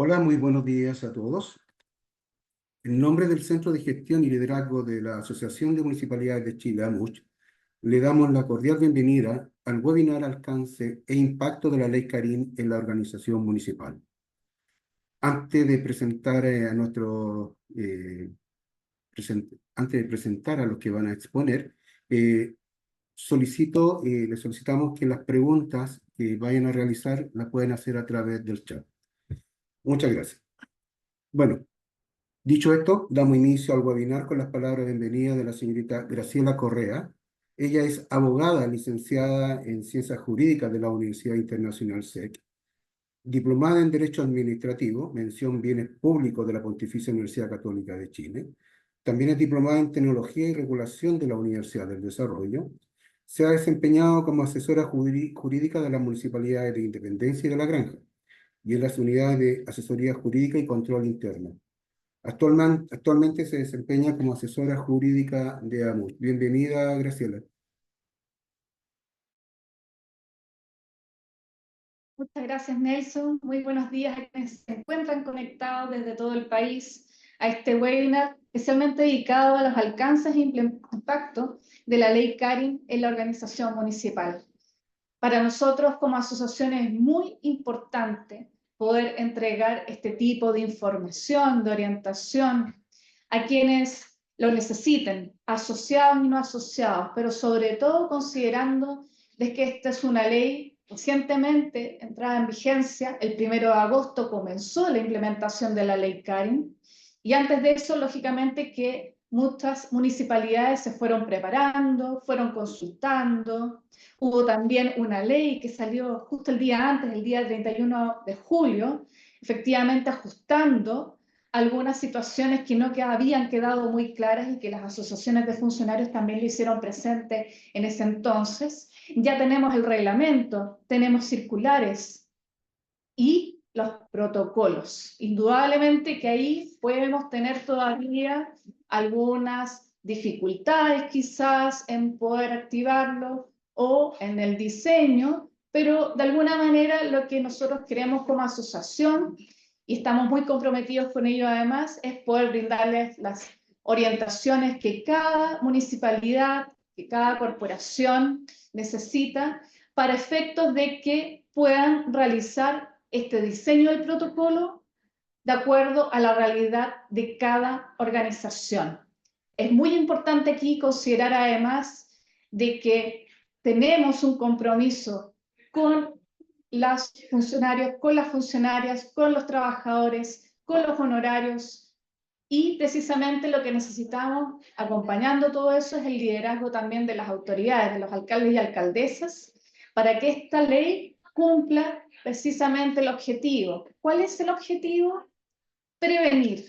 Hola, muy buenos días a todos. En nombre del Centro de Gestión y Liderazgo de la Asociación de Municipalidades de Chile, AMUCH, le damos la cordial bienvenida al webinar Alcance e Impacto de la Ley Carin en la Organización Municipal. Antes de presentar antes de presentar a los que van a exponer, les solicitamos que las preguntas que vayan a realizar las pueden hacer a través del chat. Muchas gracias. Bueno, dicho esto, damos inicio al webinar con las palabras de bienvenida de la señorita Graciela Correa. Ella es abogada licenciada en Ciencias Jurídicas de la Universidad Internacional SEC, diplomada en Derecho Administrativo, mención Bienes Públicos de la Pontificia Universidad Católica de Chile. También es diplomada en Tecnología y Regulación de la Universidad del Desarrollo. Se ha desempeñado como asesora jurídica de las municipalidades de Independencia y de La Granja y en las unidades de asesoría jurídica y control interno. Actualmente se desempeña como asesora jurídica de AMUCH. Bienvenida, Graciela. Muchas gracias, Nelson. Muy buenos días a quienes se encuentran conectados desde todo el país a este webinar especialmente dedicado a los alcances e impacto de la Ley Carin en la organización municipal. Para nosotros como asociación es muy importante poder entregar este tipo de información, de orientación a quienes lo necesiten, asociados y no asociados, pero sobre todo considerando de que esta es una ley recientemente entrada en vigencia. El 1 de agosto comenzó la implementación de la ley Carin, y antes de eso, lógicamente, que muchas municipalidades se fueron preparando, fueron consultando. Hubo también una ley que salió justo el día antes, el día 31 de julio, efectivamente ajustando algunas situaciones que no habían quedado muy claras y que las asociaciones de funcionarios también lo hicieron presente en ese entonces. Ya tenemos el reglamento, tenemos circulares y los protocolos. Indudablemente que ahí podemos tener todavía algunas dificultades quizás en poder activarlo o en el diseño, pero de alguna manera lo que nosotros queremos como asociación, y estamos muy comprometidos con ello además, es poder brindarles las orientaciones que cada municipalidad, que cada corporación necesita para efectos de que puedan realizar este diseño del protocolo de acuerdo a la realidad de cada organización. Es muy importante aquí considerar además de que tenemos un compromiso con los funcionarios, con las funcionarias, con los trabajadores, con los honorarios, y precisamente lo que necesitamos, acompañando todo eso, es el liderazgo también de las autoridades, de los alcaldes y alcaldesas, para que esta ley cumpla precisamente el objetivo. ¿Cuál es el objetivo? Prevenir.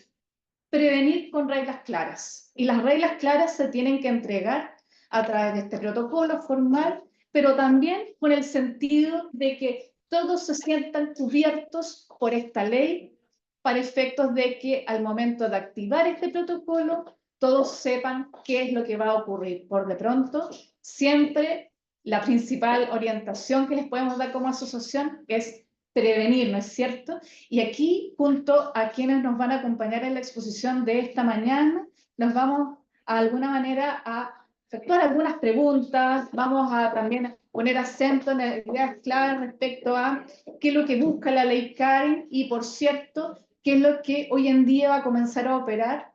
Prevenir con reglas claras. Y las reglas claras se tienen que entregar a través de este protocolo formal, pero también con el sentido de que todos se sientan cubiertos por esta ley, para efectos de que al momento de activar este protocolo, todos sepan qué es lo que va a ocurrir. Por de pronto, siempre la principal orientación que les podemos dar como asociación es prevenir, ¿no es cierto? Y aquí, junto a quienes nos van a acompañar en la exposición de esta mañana, nos vamos a alguna manera a efectuar algunas preguntas, vamos a también poner acento en ideas claras respecto a qué es lo que busca la ley Carin y, por cierto, qué es lo que hoy en día va a comenzar a operar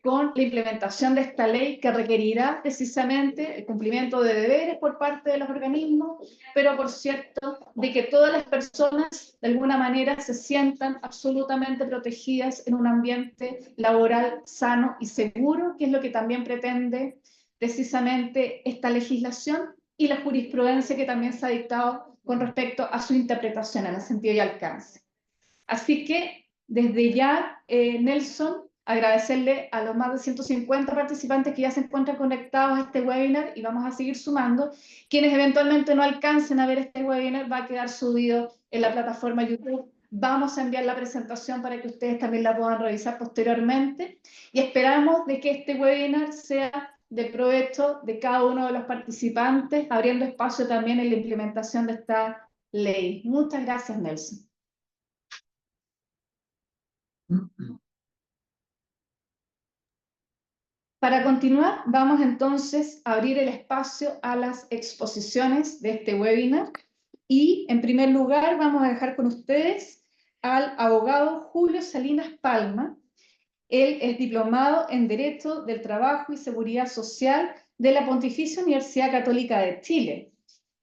con la implementación de esta ley, que requerirá precisamente el cumplimiento de deberes por parte de los organismos, pero por cierto, de que todas las personas de alguna manera se sientan absolutamente protegidas en un ambiente laboral sano y seguro, que es lo que también pretende precisamente esta legislación y la jurisprudencia que también se ha dictado con respecto a su interpretación en el sentido y alcance. Así que desde ya, Nelson, agradecerle a los más de 150 participantes que ya se encuentran conectados a este webinar, y vamos a seguir sumando. Quienes eventualmente no alcancen a ver este webinar, va a quedar subido en la plataforma YouTube. Vamos a enviar la presentación para que ustedes también la puedan revisar posteriormente, y esperamos de que este webinar sea de provecho de cada uno de los participantes, abriendo espacio también en la implementación de esta ley. Muchas gracias, Nelson. Para continuar, vamos entonces a abrir el espacio a las exposiciones de este webinar y en primer lugar vamos a dejar con ustedes al abogado Julio Salinas Palma. Él es diplomado en Derecho del Trabajo y Seguridad Social de la Pontificia Universidad Católica de Chile.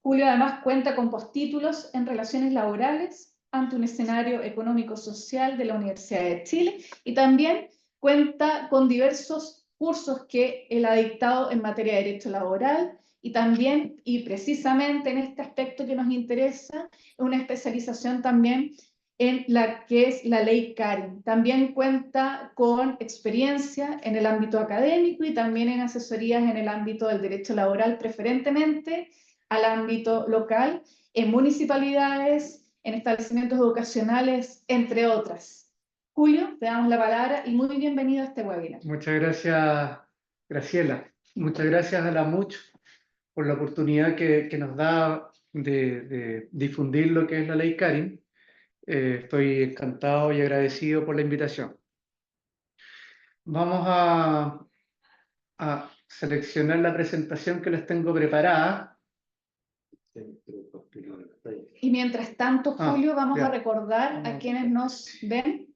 Julio además cuenta con postítulos en Relaciones Laborales ante un escenario económico-social de la Universidad de Chile y también cuenta con diversos cursos que él ha dictado en materia de derecho laboral y también, y precisamente en este aspecto que nos interesa, una especialización también en la que es la ley Karin. También cuenta con experiencia en el ámbito académico y también en asesorías en el ámbito del derecho laboral, preferentemente al ámbito local, en municipalidades, en establecimientos educacionales, entre otras. Julio, te damos la palabra y muy bienvenido a este webinar. Muchas gracias, Graciela. Muchas gracias a la MUCH por la oportunidad que nos da de difundir lo que es la ley Karin. Estoy encantado y agradecido por la invitación. Vamos a seleccionar la presentación que les tengo preparada. Y mientras tanto, Julio, vamos a recordar a quienes nos ven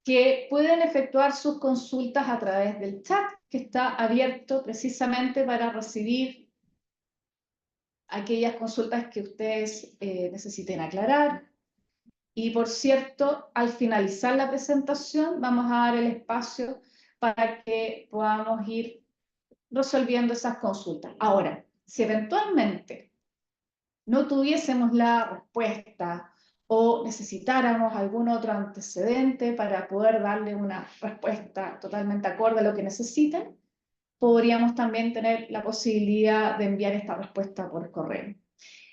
que pueden efectuar sus consultas a través del chat, que está abierto precisamente para recibir aquellas consultas que ustedes necesiten aclarar. Y por cierto, al finalizar la presentación, vamos a dar el espacio para que podamos ir resolviendo esas consultas. Ahora, si eventualmente no tuviésemos la respuesta o necesitáramos algún otro antecedente para poder darle una respuesta totalmente acorde a lo que necesiten, podríamos también tener la posibilidad de enviar esta respuesta por correo.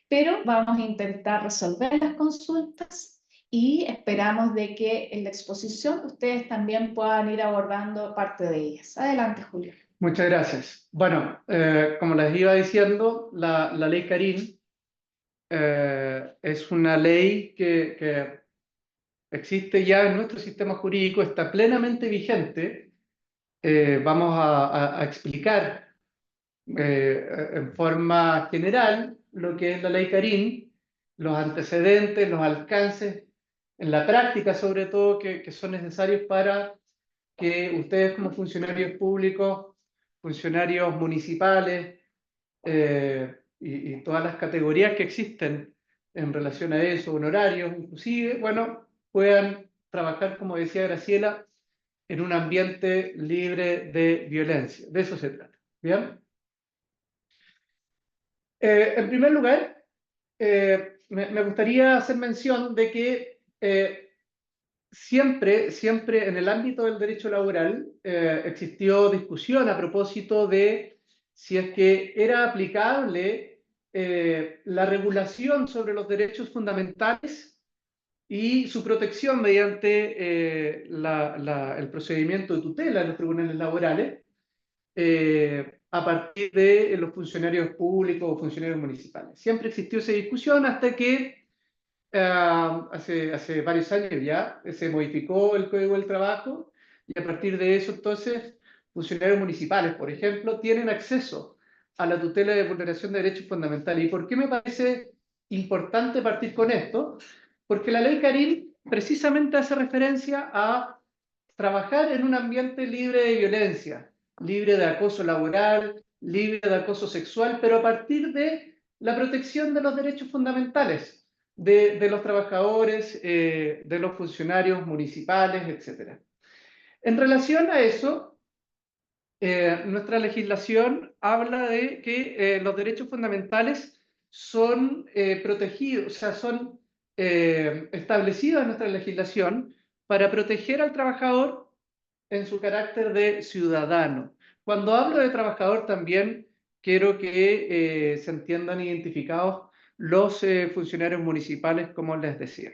Pero vamos a intentar resolver las consultas y esperamos de que en la exposición ustedes también puedan ir abordando parte de ellas. Adelante, Julio. Muchas gracias. Bueno, como les iba diciendo, la ley Karin es una ley que existe ya en nuestro sistema jurídico, está plenamente vigente. Vamos a explicar en forma general lo que es la ley Karin, los antecedentes, los alcances, en la práctica sobre todo, que son necesarios para que ustedes como funcionarios públicos, funcionarios municipales y todas las categorías que existen en relación a eso, honorarios inclusive, bueno, puedan trabajar, como decía Graciela, en un ambiente libre de violencia. De eso se trata. ¿Bien? En primer lugar, me gustaría hacer mención de que siempre en el ámbito del derecho laboral existió discusión a propósito de si es que era aplicable la regulación sobre los derechos fundamentales y su protección mediante el procedimiento de tutela en los tribunales laborales a partir de los funcionarios públicos o funcionarios municipales. Siempre existió esa discusión hasta que hace varios años ya se modificó el Código del Trabajo y a partir de eso entonces funcionarios municipales, por ejemplo, tienen acceso a la tutela de vulneración de derechos fundamentales. ¿Y por qué me parece importante partir con esto? Porque la ley Karin precisamente hace referencia a trabajar en un ambiente libre de violencia, libre de acoso laboral, libre de acoso sexual, pero a partir de la protección de los derechos fundamentales de los trabajadores, de los funcionarios municipales, etc. En relación a eso, nuestra legislación habla de que los derechos fundamentales son protegidos, o sea, son establecidos en nuestra legislación para proteger al trabajador en su carácter de ciudadano. Cuando hablo de trabajador también quiero que se entiendan identificados los funcionarios municipales, como les decía.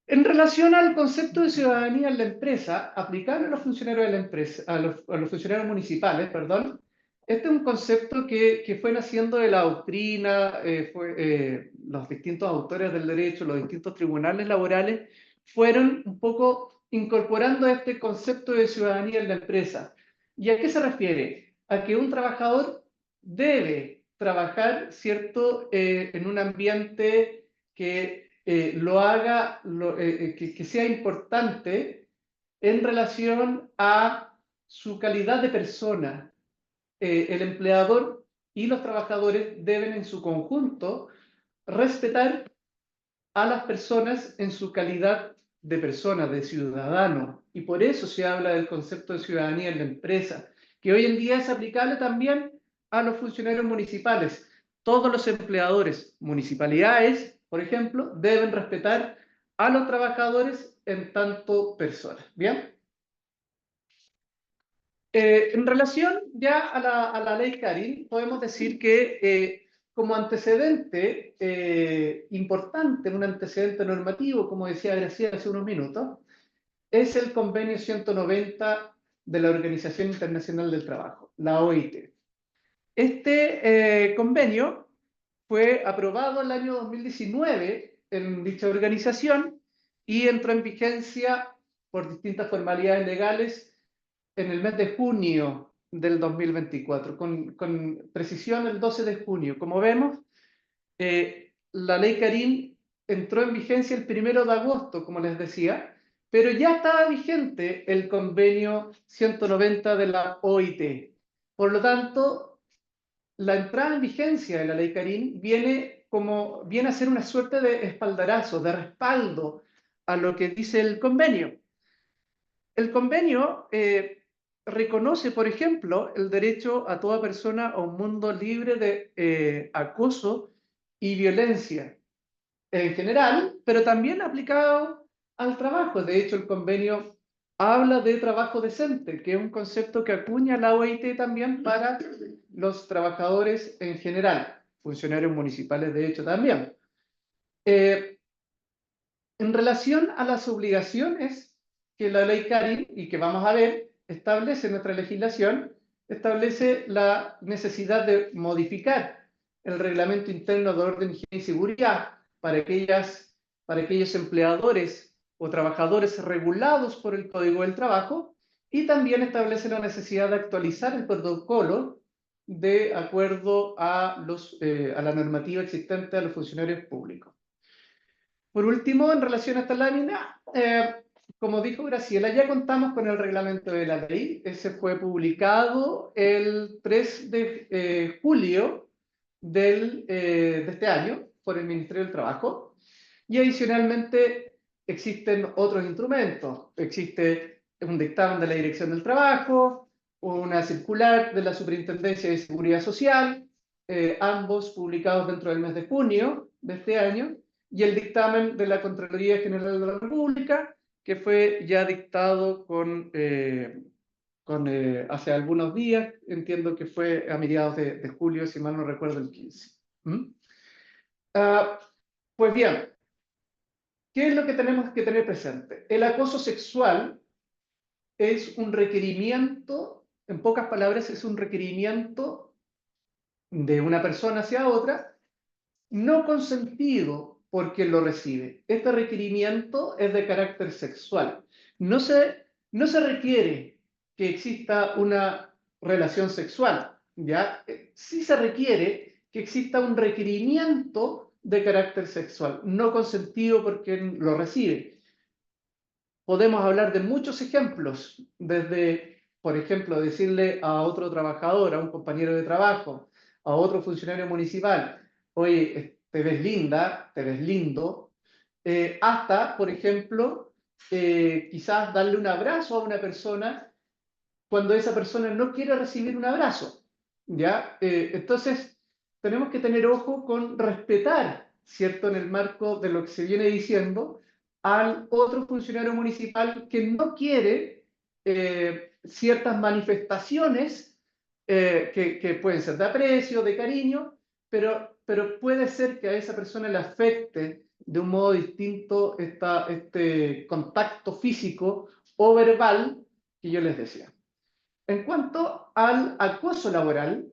En relación al concepto de ciudadanía en la empresa, aplicable a los funcionarios de la empresa, a los funcionarios municipales, perdón, este es un concepto que fue naciendo de la doctrina, los distintos autores del derecho, los distintos tribunales laborales, fueron un poco incorporando este concepto de ciudadanía en la empresa. ¿Y a qué se refiere? A que un trabajador debe trabajar, ¿cierto?, en un ambiente que lo haga, que sea importante en relación a su calidad de persona. El empleador y los trabajadores deben en su conjunto respetar a las personas en su calidad de persona, de ciudadano. Y por eso se habla del concepto de ciudadanía en la empresa, que hoy en día es aplicable también a los funcionarios municipales. Todos los empleadores, municipalidades, por ejemplo, deben respetar a los trabajadores en tanto personas. ¿Bien? En relación ya a la ley Karin, podemos decir que como antecedente importante, un antecedente normativo, como decía Graciela hace unos minutos, es el convenio 190 de la Organización Internacional del Trabajo, la OIT. Este convenio fue aprobado el año 2019 en dicha organización y entró en vigencia por distintas formalidades legales en el mes de junio del 2024, con precisión el 12 de junio. Como vemos, la ley Karin entró en vigencia el 1 de agosto, como les decía, pero ya estaba vigente el convenio 190 de la OIT. Por lo tanto, la entrada en vigencia de la ley Karin viene a ser una suerte de espaldarazo, de respaldo a lo que dice el convenio. El convenio reconoce, por ejemplo, el derecho a toda persona a un mundo libre de acoso y violencia en general, pero también aplicado al trabajo. De hecho, el convenio habla de trabajo decente, que es un concepto que acuña la OIT también para los trabajadores en general, funcionarios municipales, de hecho, también. En relación a las obligaciones que la ley Karin, y que vamos a ver, establece en nuestra legislación, establece la necesidad de modificar el reglamento interno de orden, higiene y seguridad para aquellos empleadores o trabajadores regulados por el Código del Trabajo, y también establece la necesidad de actualizar el protocolo de acuerdo a la normativa existente a los funcionarios públicos. Por último, en relación a esta lámina, como dijo Graciela, ya contamos con el reglamento de la ley. Ese fue publicado el 3 de julio de este año por el Ministerio del Trabajo. Y adicionalmente existen otros instrumentos. Existe un dictamen de la Dirección del Trabajo, una circular de la Superintendencia de Seguridad Social, ambos publicados dentro del mes de junio de este año, y el dictamen de la Contraloría General de la República, que fue ya dictado hace algunos días, entiendo que fue a mediados de julio, si mal no recuerdo, el 15. Pues bien, ¿qué es lo que tenemos que tener presente? El acoso sexual es un requerimiento, en pocas palabras, es un requerimiento de una persona hacia otra, no consentido por quien lo recibe. Este requerimiento es de carácter sexual. No se requiere que exista una relación sexual, ¿ya? Sí se requiere que exista un requerimiento de carácter sexual, no consentido por quien lo recibe. Podemos hablar de muchos ejemplos, desde, por ejemplo, decirle a otro trabajador, a un compañero de trabajo, a otro funcionario municipal, oye, te ves linda, te ves lindo, hasta, por ejemplo, quizás darle un abrazo a una persona cuando esa persona no quiere recibir un abrazo, ¿ya? Entonces, tenemos que tener ojo con respetar, ¿cierto?, en el marco de lo que se viene diciendo, al otro funcionario municipal que no quiere ciertas manifestaciones que pueden ser de aprecio, de cariño, pero puede ser que a esa persona le afecte de un modo distinto este contacto físico o verbal que yo les decía. En cuanto al acoso laboral,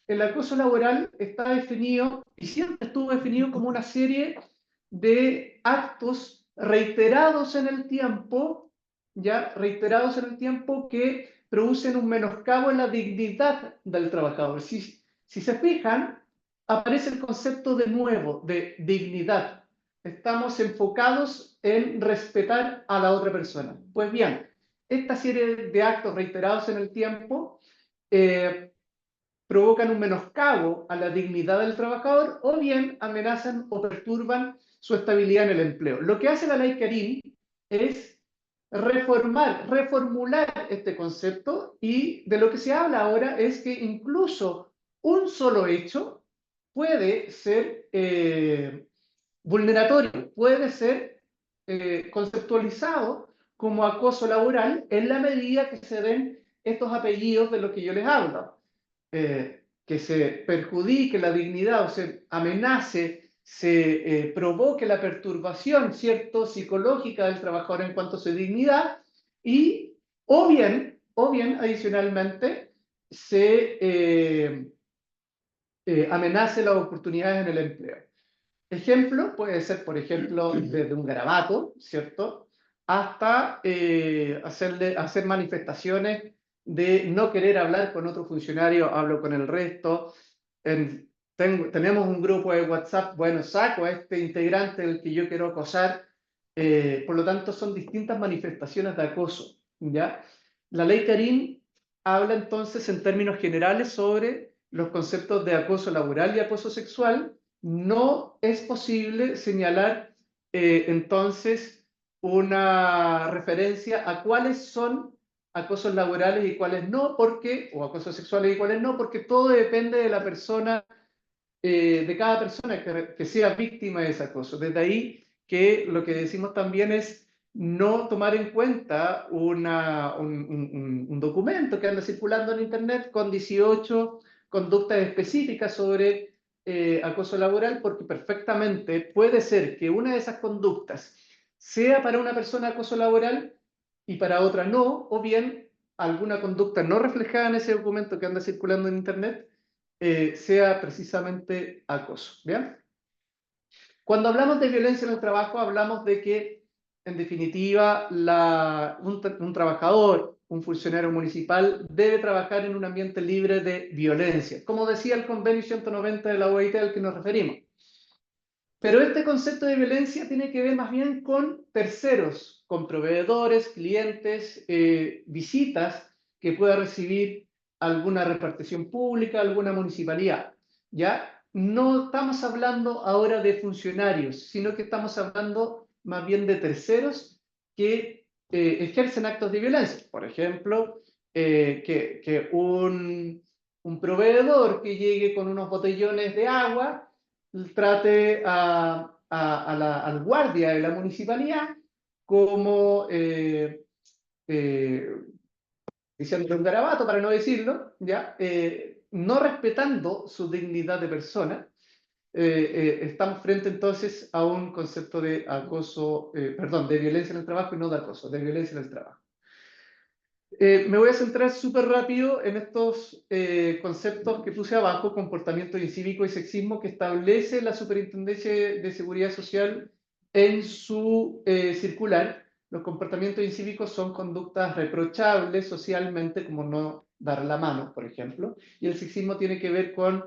el acoso laboral está definido y siempre estuvo definido como una serie de actos reiterados en el tiempo ya reiterados en el tiempo, que producen un menoscabo en la dignidad del trabajador. Si se fijan, aparece el concepto de nuevo de dignidad. Estamos enfocados en respetar a la otra persona. Pues bien, esta serie de actos reiterados en el tiempo provocan un menoscabo a la dignidad del trabajador o bien amenazan o perturban su estabilidad en el empleo. Lo que hace la ley Karim es reformular este concepto, y de lo que se habla ahora es que incluso un solo hecho puede ser vulneratorio, puede ser conceptualizado como acoso laboral en la medida que se den estos apellidos de los que yo les hablo. Que se perjudique la dignidad o se amenace, se provoque la perturbación, ¿cierto?, psicológica del trabajador en cuanto a su dignidad, y o bien adicionalmente, se amenace las oportunidades en el empleo. Ejemplo puede ser, por ejemplo, desde un garabato, ¿cierto?, hasta hacer manifestaciones de no querer hablar con otro funcionario, hablo con el resto. Tenemos un grupo de WhatsApp, bueno, saco a este integrante del que yo quiero acosar. Por lo tanto, son distintas manifestaciones de acoso, ¿ya? La ley Karim habla entonces en términos generales sobre los conceptos de acoso laboral y acoso sexual. No es posible señalar entonces una referencia a cuáles son acosos laborales y cuáles no, o acosos sexuales y cuáles no, porque todo depende de la persona, de cada persona que sea víctima de ese acoso. Desde ahí que lo que decimos también es no tomar en cuenta un documento que anda circulando en Internet con 18 conductas específicas sobre acoso laboral, porque perfectamente puede ser que una de esas conductas sea para una persona acoso laboral y para otra no, o bien alguna conducta no reflejada en ese documento que anda circulando en Internet sea precisamente acoso. ¿Bien? Cuando hablamos de violencia en el trabajo, hablamos de que, en definitiva, un trabajador, un funcionario municipal, debe trabajar en un ambiente libre de violencia, como decía el convenio 190 de la OIT al que nos referimos. Pero este concepto de violencia tiene que ver más bien con terceros, con proveedores, clientes, visitas que pueda recibir alguna repartición pública, alguna municipalidad, ¿ya? No estamos hablando ahora de funcionarios, sino que estamos hablando más bien de terceros que ejercen actos de violencia. Por ejemplo, que un proveedor que llegue con unos botellones de agua trate al guardia de la municipalidad como diciendo un garabato, para no decirlo, ¿ya? No respetando su dignidad de persona. Estamos frente entonces a un concepto de acoso, perdón, de violencia en el trabajo, y no de acoso, de violencia en el trabajo. Me voy a centrar súper rápido en estos conceptos que puse abajo: comportamiento incívico y sexismo, que establece la Superintendencia de Seguridad Social en su circular. Los comportamientos incívicos son conductas reprochables socialmente, como no dar la mano, por ejemplo, y el sexismo tiene que ver con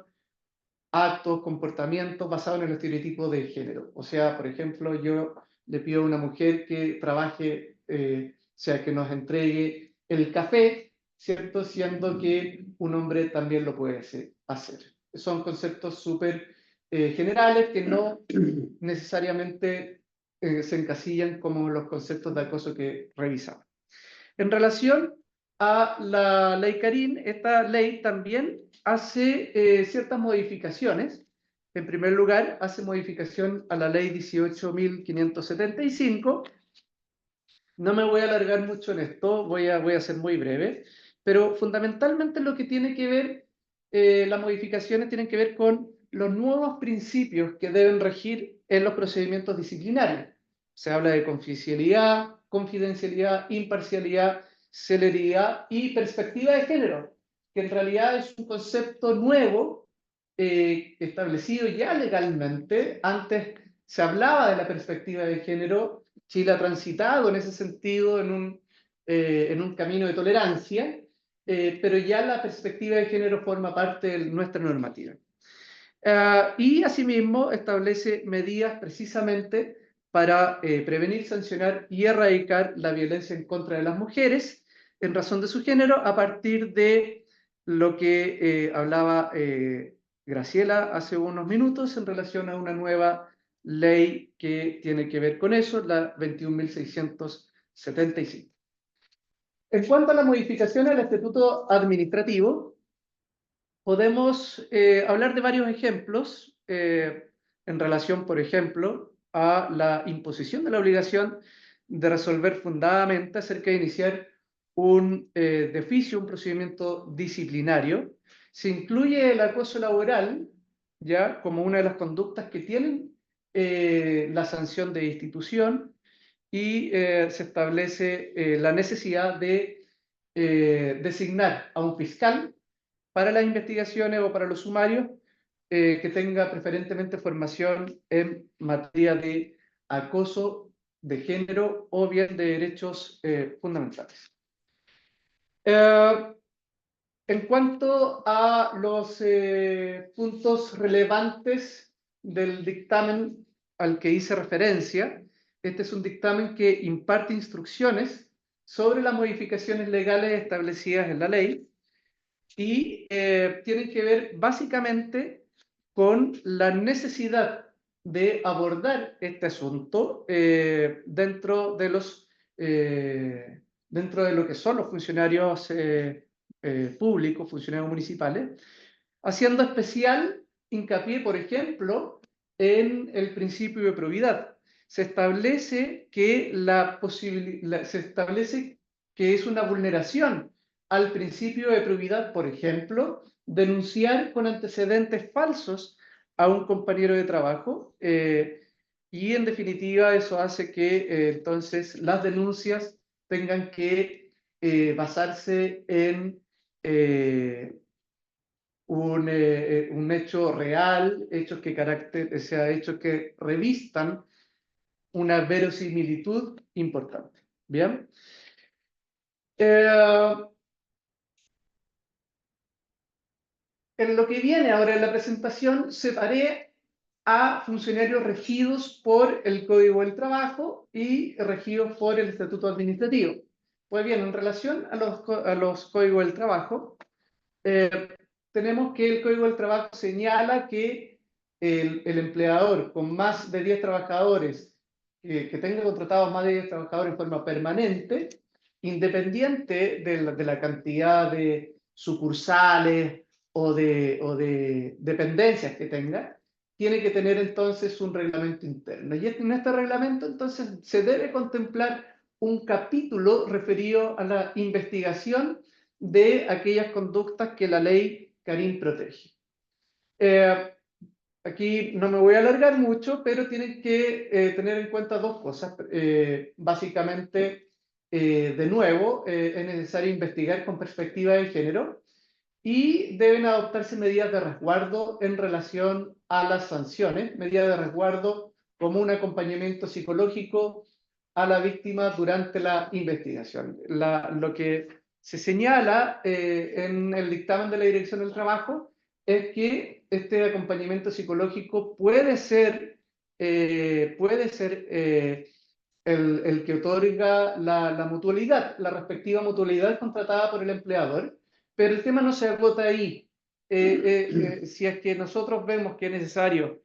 actos, comportamientos basados en el estereotipo de género. O sea, por ejemplo, yo le pido a una mujer que trabaje, o sea, que nos entregue el café, ¿cierto? Siendo que un hombre también lo puede hacer. Son conceptos súper generales que no necesariamente se encasillan como los conceptos de acoso que revisamos. En relación a la ley Karim, esta ley también hace ciertas modificaciones. En primer lugar, hace modificación a la ley 18.575. No me voy a alargar mucho en esto, voy a ser muy breve, pero fundamentalmente lo que tiene que ver, las modificaciones tienen que ver con los nuevos principios que deben regir en los procedimientos disciplinarios. Se habla de confidencialidad, imparcialidad, celeridad y perspectiva de género, que en realidad es un concepto nuevo, establecido ya legalmente. Antes se hablaba de la perspectiva de género. Chile ha transitado en ese sentido en en un camino de tolerancia, pero ya la perspectiva de género forma parte de nuestra normativa. Y asimismo establece medidas precisamente para prevenir, sancionar y erradicar la violencia en contra de las mujeres en razón de su género, a partir de lo que hablaba Graciela hace unos minutos en relación a una nueva ley que tiene que ver con eso, la 21.675. En cuanto a la modificación del estatuto administrativo, podemos hablar de varios ejemplos en relación, por ejemplo, a la imposición de la obligación de resolver fundadamente acerca de iniciar un de oficio, un procedimiento disciplinario. Se incluye el acoso laboral ya como una de las conductas que tienen la sanción de destitución, y se establece la necesidad de designar a un fiscal para las investigaciones o para los sumarios que tenga preferentemente formación en materia de acoso de género o bien de derechos fundamentales. En cuanto a los puntos relevantes del dictamen al que hice referencia, este es un dictamen que imparte instrucciones sobre las modificaciones legales establecidas en la ley y tienen que ver básicamente con la necesidad de abordar este asunto dentro de lo que son los funcionarios públicos, funcionarios municipales, haciendo especial hincapié, por ejemplo, en el principio de probidad. Se establece que es una vulneración al principio de probidad, por ejemplo, denunciar con antecedentes falsos a un compañero de trabajo, y en definitiva eso hace que entonces las denuncias tengan que basarse en un hecho real, hechos que revistan una verosimilitud importante. ¿Bien? En lo que viene ahora en la presentación, separé a funcionarios regidos por el Código del Trabajo y regidos por el Estatuto Administrativo. Pues bien, en relación a los Códigos del Trabajo, tenemos que el Código del Trabajo señala que el empleador con más de 10 trabajadores, que tenga contratados más de 10 trabajadores en forma permanente, independiente de la cantidad de sucursales o de dependencias que tenga, tiene que tener entonces un reglamento interno. Y en este reglamento entonces se debe contemplar un capítulo referido a la investigación de aquellas conductas que la ley Karim protege. Aquí no me voy a alargar mucho, pero tienen que tener en cuenta dos cosas. Básicamente, de nuevo, es necesario investigar con perspectiva de género y deben adoptarse medidas de resguardo en relación a las sanciones, medidas de resguardo como un acompañamiento psicológico a la víctima durante la investigación. Lo que se señala en el dictamen de la Dirección del Trabajo es que este acompañamiento psicológico puede ser el que otorga la mutualidad, la respectiva mutualidad contratada por el empleador, pero el tema no se agota ahí. Si es que nosotros vemos que es necesario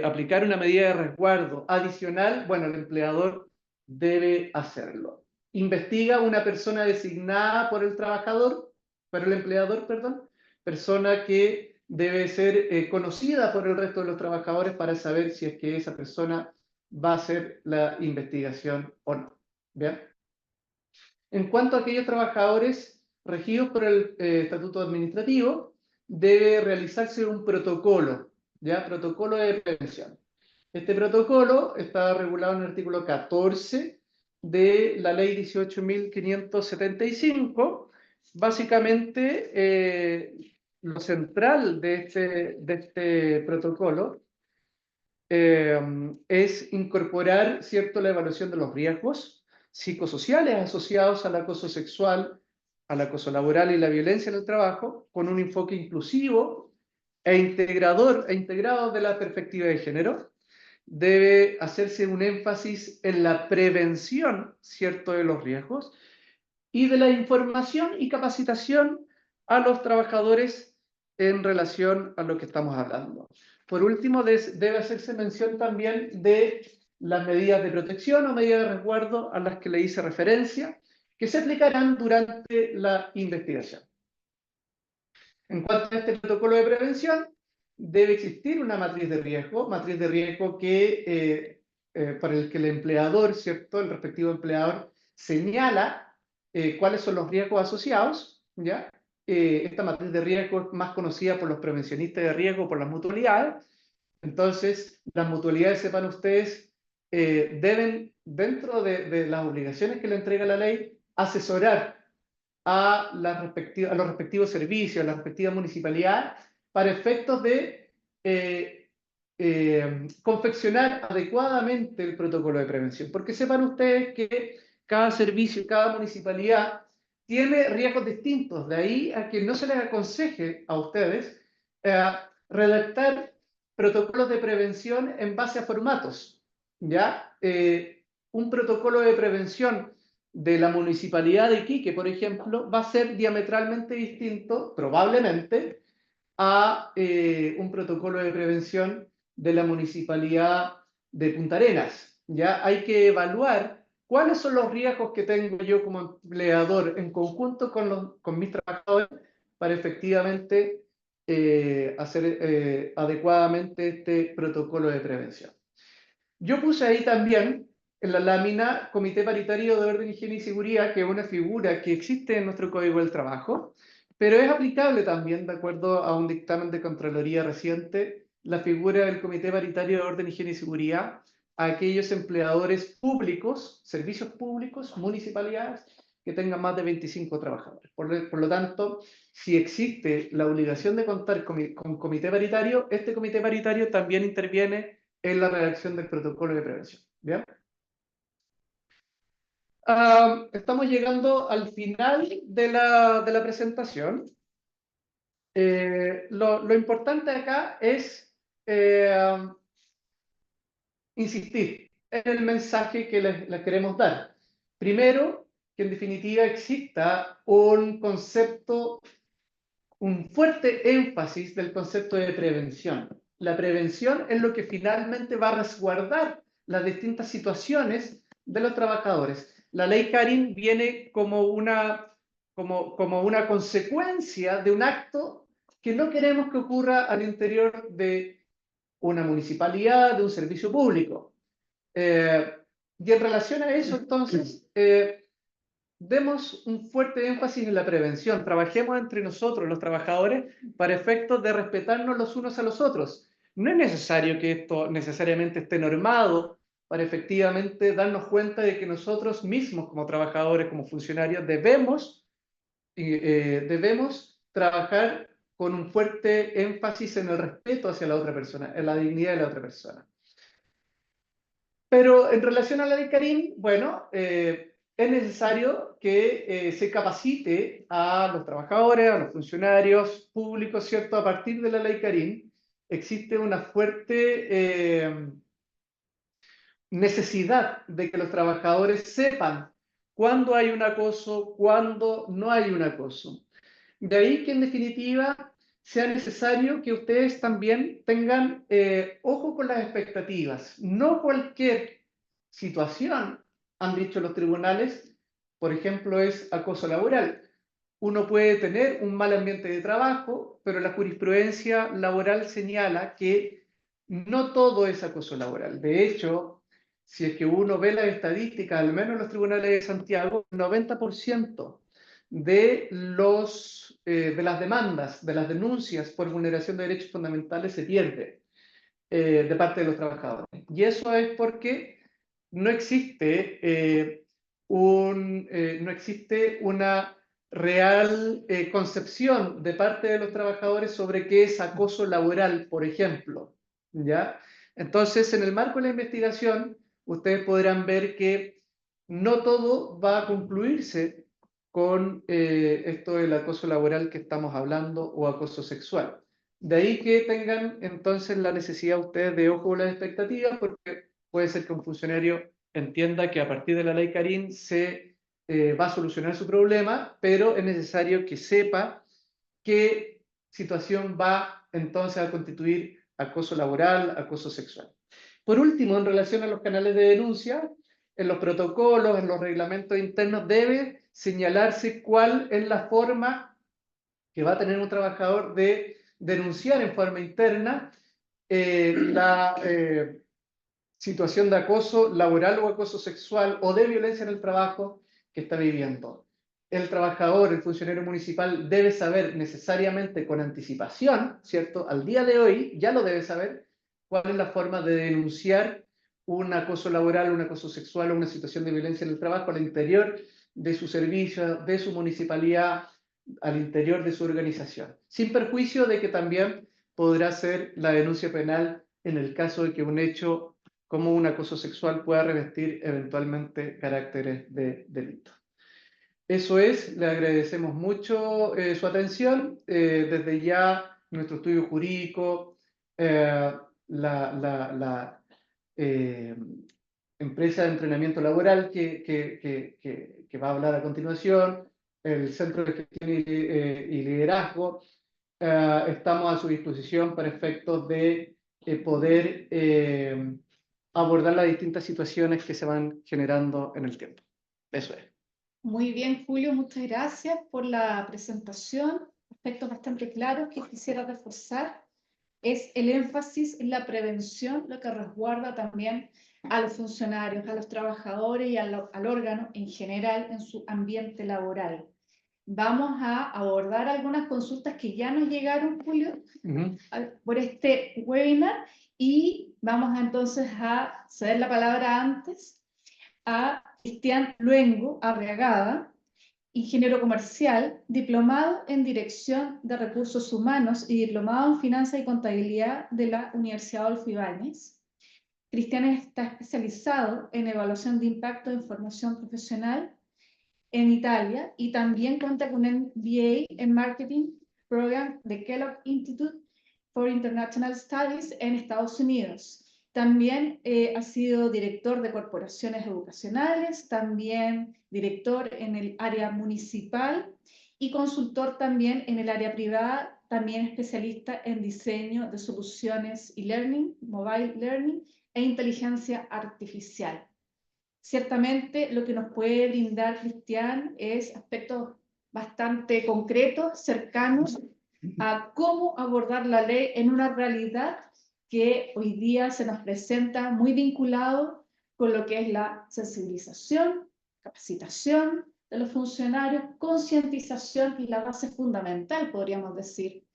aplicar una medida de resguardo adicional, bueno, el empleador debe hacerlo. Investiga una persona designada por el empleador, perdón, persona que debe ser conocida por el resto de los trabajadores para saber si es que esa persona va a hacer la investigación o no. ¿Bien? En cuanto a aquellos trabajadores regidos por el Estatuto Administrativo, debe realizarse un protocolo, ¿ya? Protocolo de prevención. Este protocolo está regulado en el artículo 14 de la Ley 18.575. Básicamente, lo central de este protocolo es incorporar, ¿cierto?, la evaluación de los riesgos, psicosociales asociados al acoso sexual, al acoso laboral y la violencia en el trabajo, con un enfoque inclusivo e integrador e integrado de la perspectiva de género. Debe hacerse un énfasis en la prevención, ¿cierto?, de los riesgos y de la información y capacitación a los trabajadores en relación a lo que estamos hablando. Por último, debe hacerse mención también de las medidas de protección o medidas de resguardo a las que le hice referencia, que se aplicarán durante la investigación. En cuanto a este protocolo de prevención, debe existir una matriz de riesgo que, para el que el empleador, ¿cierto?, el respectivo empleador señala cuáles son los riesgos asociados, ¿ya? Esta matriz de riesgo es más conocida por los prevencionistas de riesgo, por las mutualidades. Entonces, las mutualidades, sepan ustedes, deben, dentro de las obligaciones que le entrega la ley, asesorar a los respectivos servicios, a la respectiva municipalidad, para efectos de confeccionar adecuadamente el protocolo de prevención. Porque sepan ustedes que cada servicio, cada municipalidad tiene riesgos distintos. De ahí a que no se les aconseje a ustedes redactar protocolos de prevención en base a formatos. ¿Ya? Un protocolo de prevención de la municipalidad de Iquique, por ejemplo, va a ser diametralmente distinto, probablemente, a un protocolo de prevención de la municipalidad de Punta Arenas. Ya hay que evaluar cuáles son los riesgos que tengo yo como empleador en conjunto con mis trabajadores para efectivamente hacer adecuadamente este protocolo de prevención. Yo puse ahí también en la lámina Comité Paritario de Orden, Higiene y Seguridad, que es una figura que existe en nuestro Código del Trabajo, pero es aplicable también, de acuerdo a un dictamen de Contraloría reciente, la figura del Comité Paritario de Orden, Higiene y Seguridad a aquellos empleadores públicos, servicios públicos, municipalidades, que tengan más de 25 trabajadores. Por lo tanto, si existe la obligación de contar con comité paritario, este comité paritario también interviene en la redacción del protocolo de prevención. ¿Bien? Estamos llegando al final de la presentación. Lo importante acá es insistir en el mensaje que les queremos dar. Primero, que en definitiva exista un concepto, un fuerte énfasis del concepto de prevención. La prevención es lo que finalmente va a resguardar las distintas situaciones de los trabajadores. La ley Karin viene como una consecuencia de un acto que no queremos que ocurra al interior de una municipalidad, de un servicio público. Y en relación a eso, entonces, demos un fuerte énfasis en la prevención. Trabajemos entre nosotros, los trabajadores, para efectos de respetarnos los unos a los otros. No es necesario que esto necesariamente esté normado para efectivamente darnos cuenta de que nosotros mismos, como trabajadores, como funcionarios, debemos trabajar con un fuerte énfasis en el respeto hacia la otra persona, en la dignidad de la otra persona. Pero en relación a la ley Karin, bueno, es necesario que se capacite a los trabajadores, a los funcionarios públicos, ¿cierto? A partir de la ley Karin existe una fuerte necesidad de que los trabajadores sepan cuándo hay un acoso, cuándo no hay un acoso. De ahí que en definitiva sea necesario que ustedes también tengan ojo con las expectativas. No cualquier situación, han dicho los tribunales, por ejemplo, es acoso laboral. Uno puede tener un mal ambiente de trabajo, pero la jurisprudencia laboral señala que no todo es acoso laboral. De hecho, si es que uno ve las estadísticas, al menos en los tribunales de Santiago, el 90% de las demandas, de las denuncias por vulneración de derechos fundamentales se pierde de parte de los trabajadores. Y eso es porque no existe, no existe una real concepción de parte de los trabajadores sobre qué es acoso laboral, por ejemplo. ¿Ya? Entonces, en el marco de la investigación, ustedes podrán ver que no todo va a concluirse con esto del acoso laboral que estamos hablando o acoso sexual. De ahí que tengan entonces la necesidad ustedes de ojo con las expectativas, porque puede ser que un funcionario entienda que a partir de la ley Carín se va a solucionar su problema, pero es necesario que sepa qué situación va entonces a constituir acoso laboral, acoso sexual. Por último, en relación a los canales de denuncia, en los protocolos, en los reglamentos internos, debe señalarse cuál es la forma que va a tener un trabajador de denunciar en forma interna la situación de acoso laboral o acoso sexual o de violencia en el trabajo que está viviendo. El trabajador, el funcionario municipal, debe saber necesariamente con anticipación, ¿cierto? Al día de hoy ya lo debe saber cuál es la forma de denunciar un acoso laboral, un acoso sexual o una situación de violencia en el trabajo al interior de su servicio, de su municipalidad, al interior de su organización, sin perjuicio de que también podrá ser la denuncia penal en el caso de que un hecho como un acoso sexual pueda revestir eventualmente caracteres de delito. Eso es, le agradecemos mucho su atención. Desde ya nuestro estudio jurídico, la empresa de entrenamiento laboral que va a hablar a continuación, el Centro de Gestión y Liderazgo, estamos a su disposición para efectos de poder abordar las distintas situaciones que se van generando en el tiempo. Eso es. Muy bien, Julio, muchas gracias por la presentación. Aspectos bastante claros que quisiera reforzar es el énfasis en la prevención, lo que resguarda también a los funcionarios, a los trabajadores y al órgano en general en su ambiente laboral. Vamos a abordar algunas consultas que ya nos llegaron, Julio, por este webinar, y vamos entonces a ceder la palabra antes a Cristian Luengo Arriagada, ingeniero comercial, diplomado en Dirección de Recursos Humanos y diplomado en Finanzas y Contabilidad de la Universidad Adolfo Ibáñez. Cristian está especializado en evaluación de impacto en formación profesional en Italia y también cuenta con un MBA en Marketing Program de Kellogg Institute for International Studies en Estados Unidos. También ha sido director de corporaciones educacionales, también director en el área municipal y consultor también en el área privada, también especialista en diseño de soluciones e-learning, mobile learning e inteligencia artificial. Ciertamente lo que nos puede brindar Cristian es aspectos bastante concretos, cercanos a cómo abordar la ley en una realidad que hoy día se nos presenta muy vinculado con lo que es la sensibilización, capacitación de los funcionarios, concientización y la base fundamental, podríamos decir,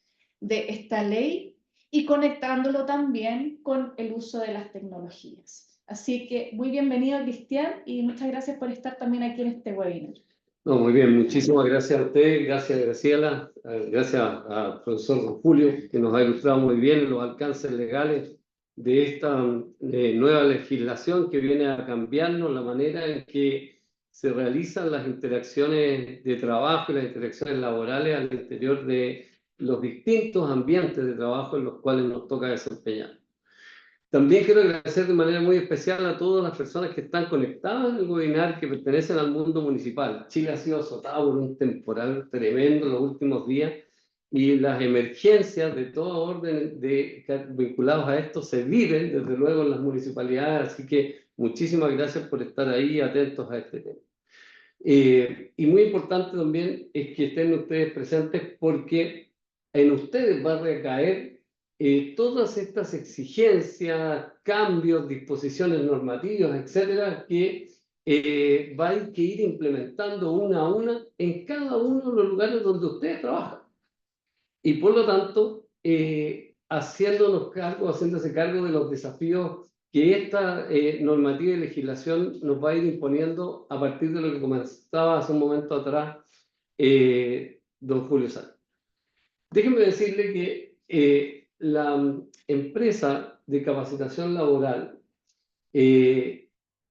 de esta ley y conectándolo también con el uso de las tecnologías. Así que muy bienvenido, Cristian, y muchas gracias por estar también aquí en este webinar. No, muy bien, muchísimas gracias a usted, gracias Graciela, gracias al profesor Julio, que nos ha ilustrado muy bien los alcances legales de esta nueva legislación que viene a cambiarnos la manera en que se realizan las interacciones de trabajo y las interacciones laborales al interior de los distintos ambientes de trabajo en los cuales nos toca desempeñar. También quiero agradecer de manera muy especial a todas las personas que están conectadas en el webinar que pertenecen al mundo municipal. Chile ha sido azotado por un temporal tremendo en los últimos días y las emergencias de todo orden vinculados a esto se viven desde luego en las municipalidades, así que muchísimas gracias por estar ahí atentos a este tema. Y muy importante también es que estén ustedes presentes porque en ustedes va a recaer todas estas exigencias, cambios, disposiciones normativas, etcétera, que va a ir que ir implementando una a una en cada uno de los lugares donde ustedes trabajan. Y por lo tanto, haciéndose cargo de los desafíos que esta normativa y legislación nos va a ir imponiendo a partir de lo que comenzaba hace un momento atrás don Julio Sáenz. Déjenme decirle que la empresa de capacitación laboral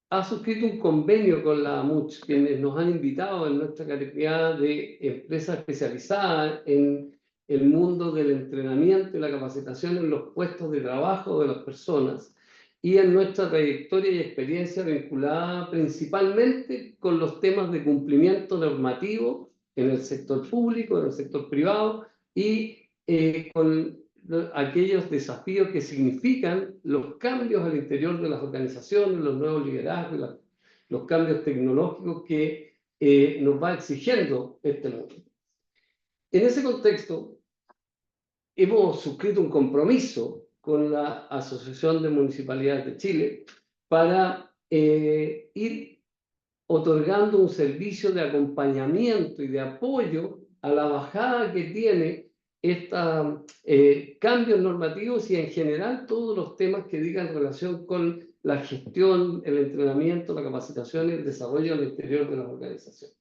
ha suscrito un convenio con la AMUCH, quienes nos han invitado en nuestra calidad de empresa especializada en el mundo del entrenamiento y la capacitación en los puestos de trabajo de las personas, y en nuestra trayectoria y experiencia vinculada principalmente con los temas de cumplimiento normativo en el sector público, en el sector privado, y con aquellos desafíos que significan los cambios al interior de las organizaciones, los nuevos liderazgos, los cambios tecnológicos que nos va exigiendo este mundo. En ese contexto, hemos suscrito un compromiso con la Asociación de Municipalidades de Chile para ir otorgando un servicio de acompañamiento y de apoyo a la bajada que tiene estos cambios normativos y en general todos los temas que digan relación con la gestión, el entrenamiento, la capacitación y el desarrollo al interior de las organizaciones.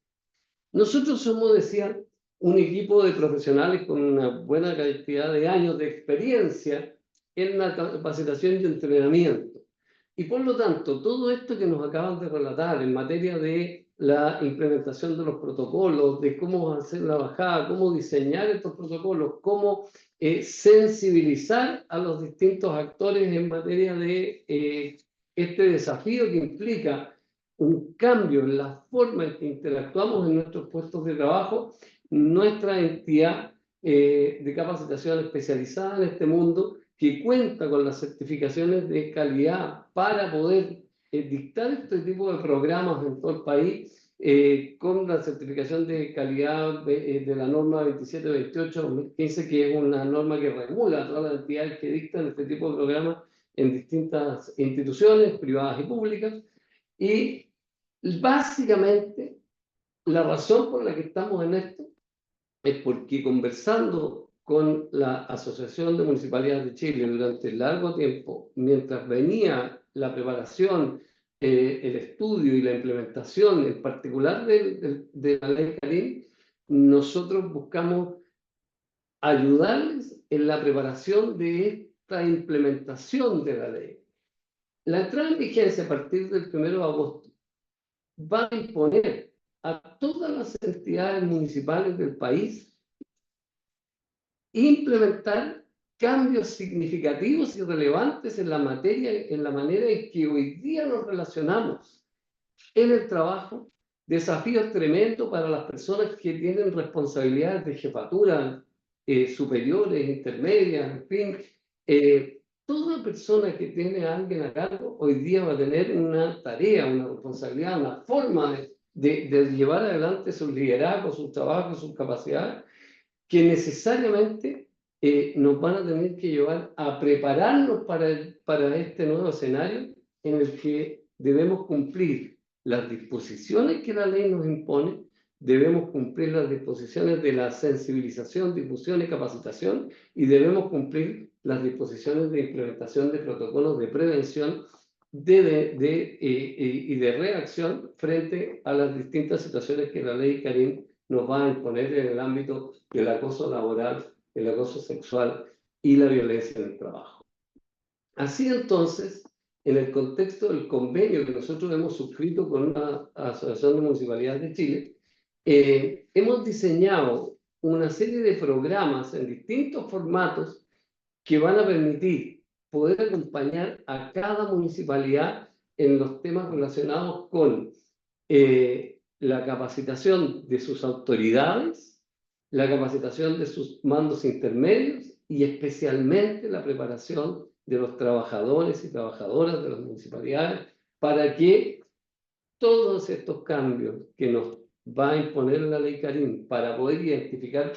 Nosotros somos, decía, un equipo de profesionales con una buena cantidad de años de experiencia en la capacitación y entrenamiento. Y por lo tanto, todo esto que nos acaban de relatar en materia de la implementación de los protocolos, de cómo hacer la bajada, cómo diseñar estos protocolos, cómo sensibilizar a los distintos actores en materia de este desafío que implica un cambio en la forma en que interactuamos en nuestros puestos de trabajo, nuestra entidad de capacitación especializada en este mundo, que cuenta con las certificaciones de calidad para poder dictar este tipo de programas en todo el país, con la certificación de calidad de la norma 2728-2015, que es una norma que regula a todas las entidades que dictan este tipo de programas en distintas instituciones privadas y públicas. Y básicamente la razón por la que estamos en esto es porque, conversando con la Asociación de Municipalidades de Chile durante largo tiempo, mientras venía la preparación, el estudio y la implementación, en particular de la ley Karim, nosotros buscamos ayudarles en la preparación de esta implementación de la ley. La entrada en vigencia a partir del 1 de agosto va a imponer a todas las entidades municipales del país implementar cambios significativos y relevantes en la materia, en la manera en que hoy día nos relacionamos en el trabajo, desafíos tremendos para las personas que tienen responsabilidades de jefatura superiores, intermedias, en fin. Toda persona que tiene a alguien a cargo hoy día va a tener una tarea, una responsabilidad, una forma de llevar adelante sus liderazgos, sus trabajos, sus capacidades, que necesariamente nos van a tener que llevar a prepararnos para este nuevo escenario en el que debemos cumplir las disposiciones que la ley nos impone, debemos cumplir las disposiciones de la sensibilización, difusión y capacitación, y debemos cumplir las disposiciones de implementación de protocolos de prevención y de reacción frente a las distintas situaciones que la ley Karim nos va a imponer en el ámbito del acoso laboral, el acoso sexual y la violencia en el trabajo. Así entonces, en el contexto del convenio que nosotros hemos suscrito con la Asociación de Municipalidades de Chile, hemos diseñado una serie de programas en distintos formatos que van a permitir poder acompañar a cada municipalidad en los temas relacionados con la capacitación de sus autoridades, la capacitación de sus mandos intermedios y especialmente la preparación de los trabajadores y trabajadoras de las municipalidades para que todos estos cambios que nos va a imponer la ley Karim, para poder identificar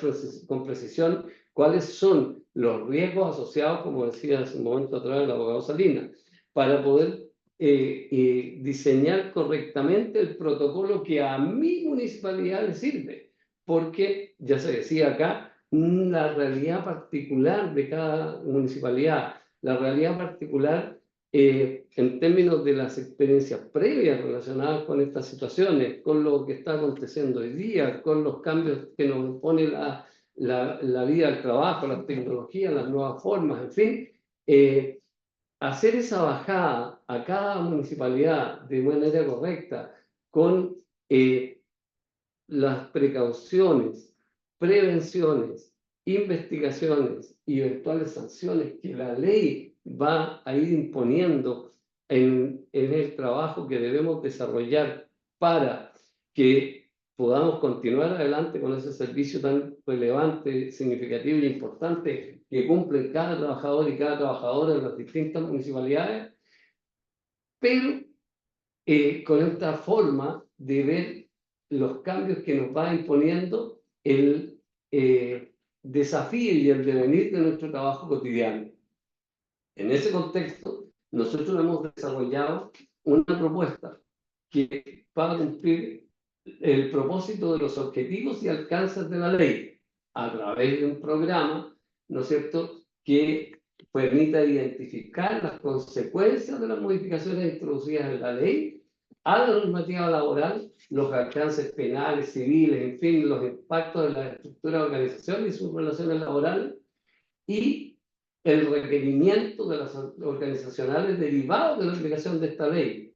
con precisión cuáles son los riesgos asociados, como decía hace un momento atrás el abogado Salinas, para poder diseñar correctamente el protocolo que a mi municipalidad le sirve, porque ya se decía acá, la realidad particular de cada municipalidad, la realidad particular en términos de las experiencias previas relacionadas con estas situaciones, con lo que está aconteciendo hoy día, con los cambios que nos impone la vida del trabajo, las tecnologías, las nuevas formas, en fin, hacer esa bajada a cada municipalidad de manera correcta, con las precauciones, prevenciones, investigaciones y eventuales sanciones que la ley va a ir imponiendo en el trabajo que debemos desarrollar para que podamos continuar adelante con ese servicio tan relevante, significativo y importante que cumple cada trabajador y cada trabajadora en las distintas municipalidades, pero con esta forma de ver los cambios que nos va imponiendo el desafío y el devenir de nuestro trabajo cotidiano. En ese contexto, nosotros hemos desarrollado una propuesta que va a cumplir el propósito de los objetivos y alcances de la ley a través de un programa, ¿no es cierto?, que permita identificar las consecuencias de las modificaciones introducidas en la ley a la normativa laboral, los alcances penales, civiles, en fin, los impactos de la estructura de organización y sus relaciones laborales, y el requerimiento de las organizacionales derivados de la aplicación de esta ley,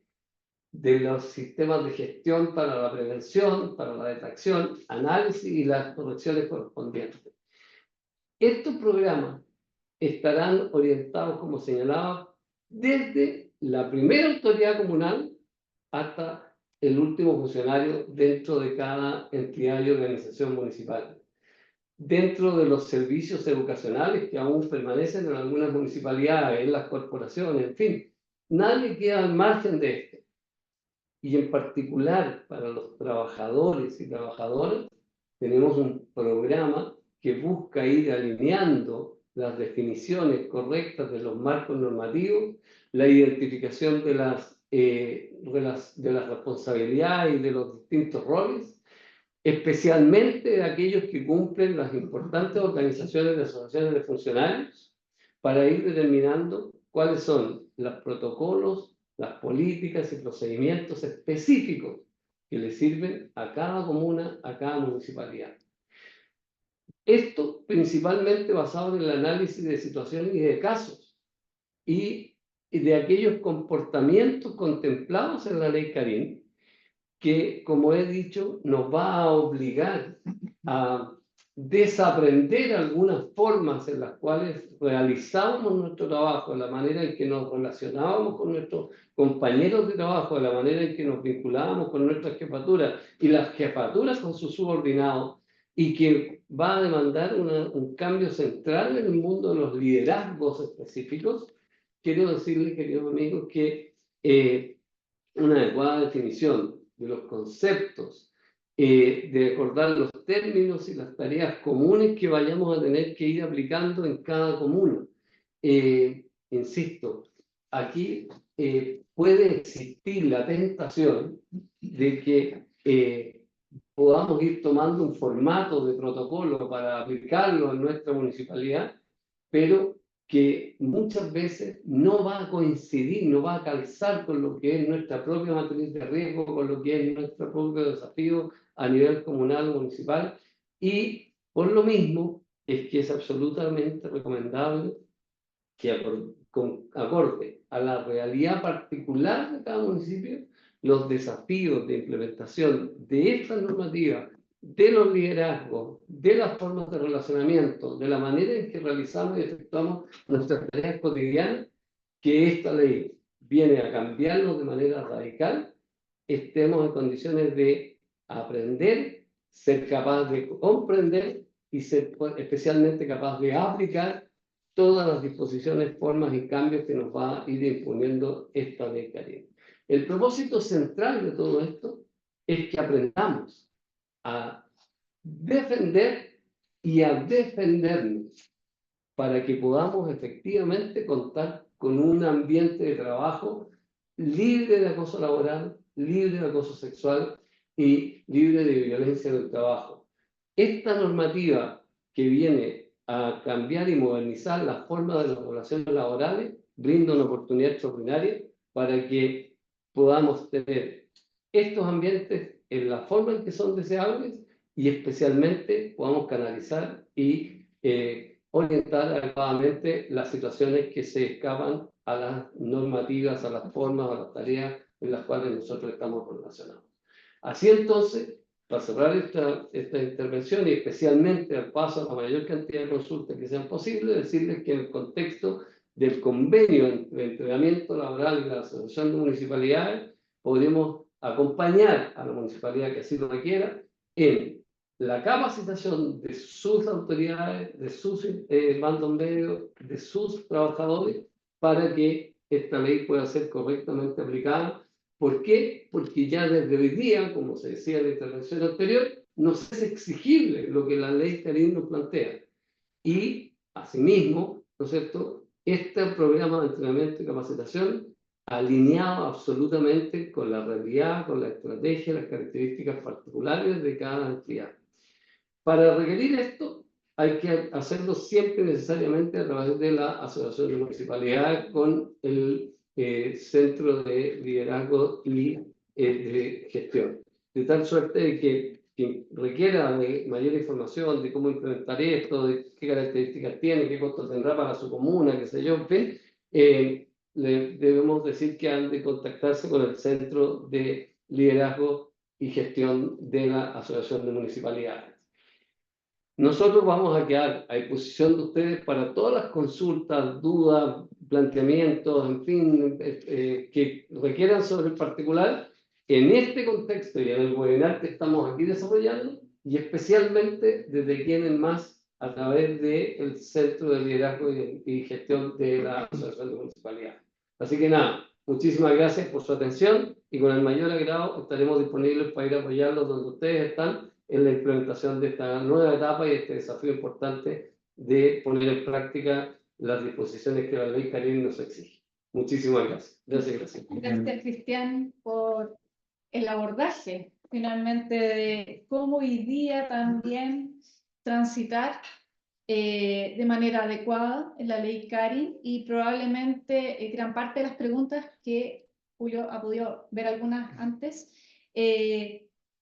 de los sistemas de gestión para la prevención, para la detección, análisis y las correcciones correspondientes. Estos programas estarán orientados, como señalaba, desde la primera autoridad comunal hasta el último funcionario dentro de cada entidad y organización municipal. Dentro de los servicios educacionales que aún permanecen en algunas municipalidades, en las corporaciones, en fin, nadie queda al margen de esto. Y en particular para los trabajadores y trabajadoras, tenemos un programa que busca ir alineando las definiciones correctas de los marcos normativos, la identificación de las responsabilidades y de los distintos roles, especialmente de aquellos que cumplen las importantes organizaciones de asociaciones de funcionarios, para ir determinando cuáles son los protocolos, las políticas y procedimientos específicos que le sirven a cada comuna, a cada municipalidad. Esto principalmente basado en el análisis de situaciones y de casos y de aquellos comportamientos contemplados en la ley Carín, que, como he dicho, nos va a obligar a desaprender algunas formas en las cuales realizábamos nuestro trabajo, la manera en que nos relacionábamos con nuestros compañeros de trabajo, la manera en que nos vinculábamos con nuestras jefaturas y las jefaturas con sus subordinados, y que va a demandar un cambio central en el mundo de los liderazgos específicos. Quiero decirles, queridos amigos, que una adecuada definición de los conceptos, de acordar los términos y las tareas comunes que vayamos a tener que ir aplicando en cada comuna. Insisto, aquí puede existir la tentación de que podamos ir tomando un formato de protocolo para aplicarlo en nuestra municipalidad, pero que muchas veces no va a coincidir, no va a calzar con lo que es nuestra propia matriz de riesgo, con lo que es nuestro propio desafío a nivel comunal o municipal, y por lo mismo es que es absolutamente recomendable que acorde a la realidad particular de cada municipio, los desafíos de implementación de esta normativa, de los liderazgos, de las formas de relacionamiento, de la manera en que realizamos y efectuamos nuestras tareas cotidianas, que esta ley viene a cambiarnos de manera radical, estemos en condiciones de aprender, ser capaz de comprender y ser especialmente capaz de aplicar todas las disposiciones, formas y cambios que nos va a ir imponiendo esta ley Carín. El propósito central de todo esto es que aprendamos a defender y a defendernos para que podamos efectivamente contar con un ambiente de trabajo libre de acoso laboral, libre de acoso sexual y libre de violencia en el trabajo. Esta normativa que viene a cambiar y modernizar las formas de las relaciones laborales brinda una oportunidad extraordinaria para que podamos tener estos ambientes en la forma en que son deseables y especialmente podamos canalizar y orientar adecuadamente las situaciones que se escapan a las normativas, a las formas, a las tareas en las cuales nosotros estamos relacionados. Así entonces, para cerrar esta intervención y especialmente al paso a la mayor cantidad de consultas que sean posibles, decirles que en el contexto del convenio entre entrenamiento laboral y la Asociación de Municipalidades, podremos acompañar a la municipalidad que así lo requiera en la capacitación de sus autoridades, de sus mandos medios, de sus trabajadores, para que esta ley pueda ser correctamente aplicada. ¿Por qué? Porque ya desde hoy día, como se decía en la intervención anterior, nos es exigible lo que la ley Carín nos plantea. Y, asimismo, ¿no es cierto?, este programa de entrenamiento y capacitación alineado absolutamente con la realidad, con la estrategia, las características particulares de cada entidad. Para requerir esto, hay que hacerlo siempre necesariamente a través de la Asociación de Municipalidades con el Centro de Liderazgo y de Gestión. De tal suerte de que quien requiera de mayor información de cómo implementar esto, de qué características tiene, qué costo tendrá para su comuna, qué sé yo, en fin, le debemos decir que han de contactarse con el Centro de Liderazgo y Gestión de la Asociación de Municipalidades. Nosotros vamos a quedar a disposición de ustedes para todas las consultas, dudas, planteamientos, en fin, que requieran sobre el particular, en este contexto y en el webinar que estamos aquí desarrollando, y especialmente desde quienes más a través del Centro de Liderazgo y Gestión de la Asociación de Municipalidades. Así que nada, muchísimas gracias por su atención y con el mayor agrado estaremos disponibles para ir a apoyarlos donde ustedes están en la implementación de esta nueva etapa y este desafío importante de poner en práctica las disposiciones que la ley Carín nos exige. Muchísimas gracias. Gracias. Gracias, Cristian, por el abordaje, finalmente, de cómo hoy día también transitar de manera adecuada en la ley Carín, y probablemente gran parte de las preguntas que Julio ha podido ver algunas antes,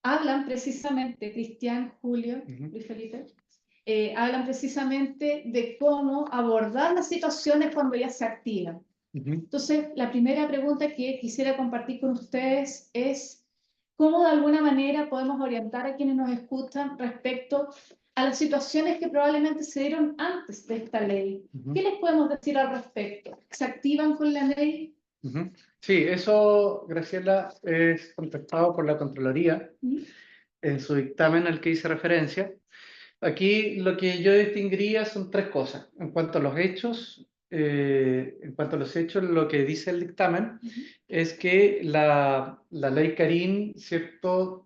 hablan precisamente, Cristian, Julio, Luis Felipe, hablan precisamente de cómo abordar las situaciones cuando ya se activan. Entonces, la primera pregunta que quisiera compartir con ustedes es cómo de alguna manera podemos orientar a quienes nos escuchan respecto a las situaciones que probablemente se dieron antes de esta ley. ¿Qué les podemos decir al respecto? ¿Se activan con la ley? Sí, eso, Graciela, es contestado por la Contraloría en su dictamen al que hice referencia. Aquí lo que yo distinguiría son tres cosas. En cuanto a los hechos, lo que dice el dictamen es que la ley Carín, ¿cierto?,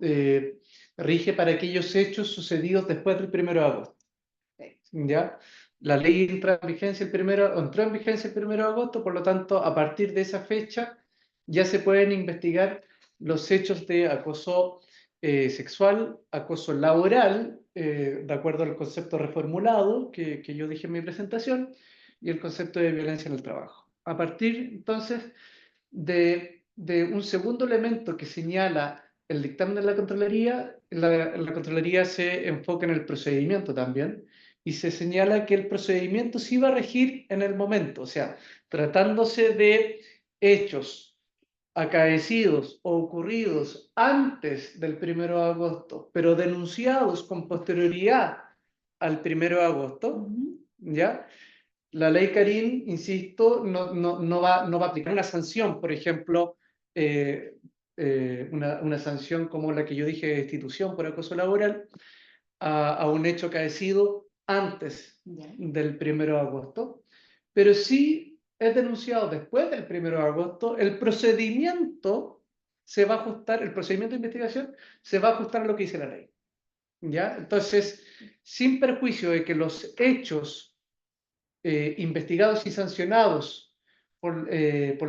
rige para aquellos hechos sucedidos después del 1 de agosto. ¿Ya? La ley entró en vigencia el 1 de agosto, por lo tanto, a partir de esa fecha ya se pueden investigar los hechos de acoso sexual, acoso laboral, de acuerdo al concepto reformulado que yo dije en mi presentación, y el concepto de violencia en el trabajo. A partir, entonces, de un segundo elemento que señala el dictamen de la Contraloría, la Contraloría se enfoca en el procedimiento también, y se señala que el procedimiento sí va a regir en el momento, o sea, tratándose de hechos acaecidos o ocurridos antes del 1 de agosto, pero denunciados con posterioridad al 1 de agosto, ¿ya? La ley Carín, insisto, no va a aplicar una sanción, por ejemplo, una sanción como la que yo dije de destitución por acoso laboral a un hecho acaecido antes del 1 de agosto, pero sí es denunciado después del 1 de agosto, el procedimiento se va a ajustar, el procedimiento de investigación se va a ajustar a lo que dice la ley. ¿Ya? Entonces, sin perjuicio de que los hechos investigados y sancionados por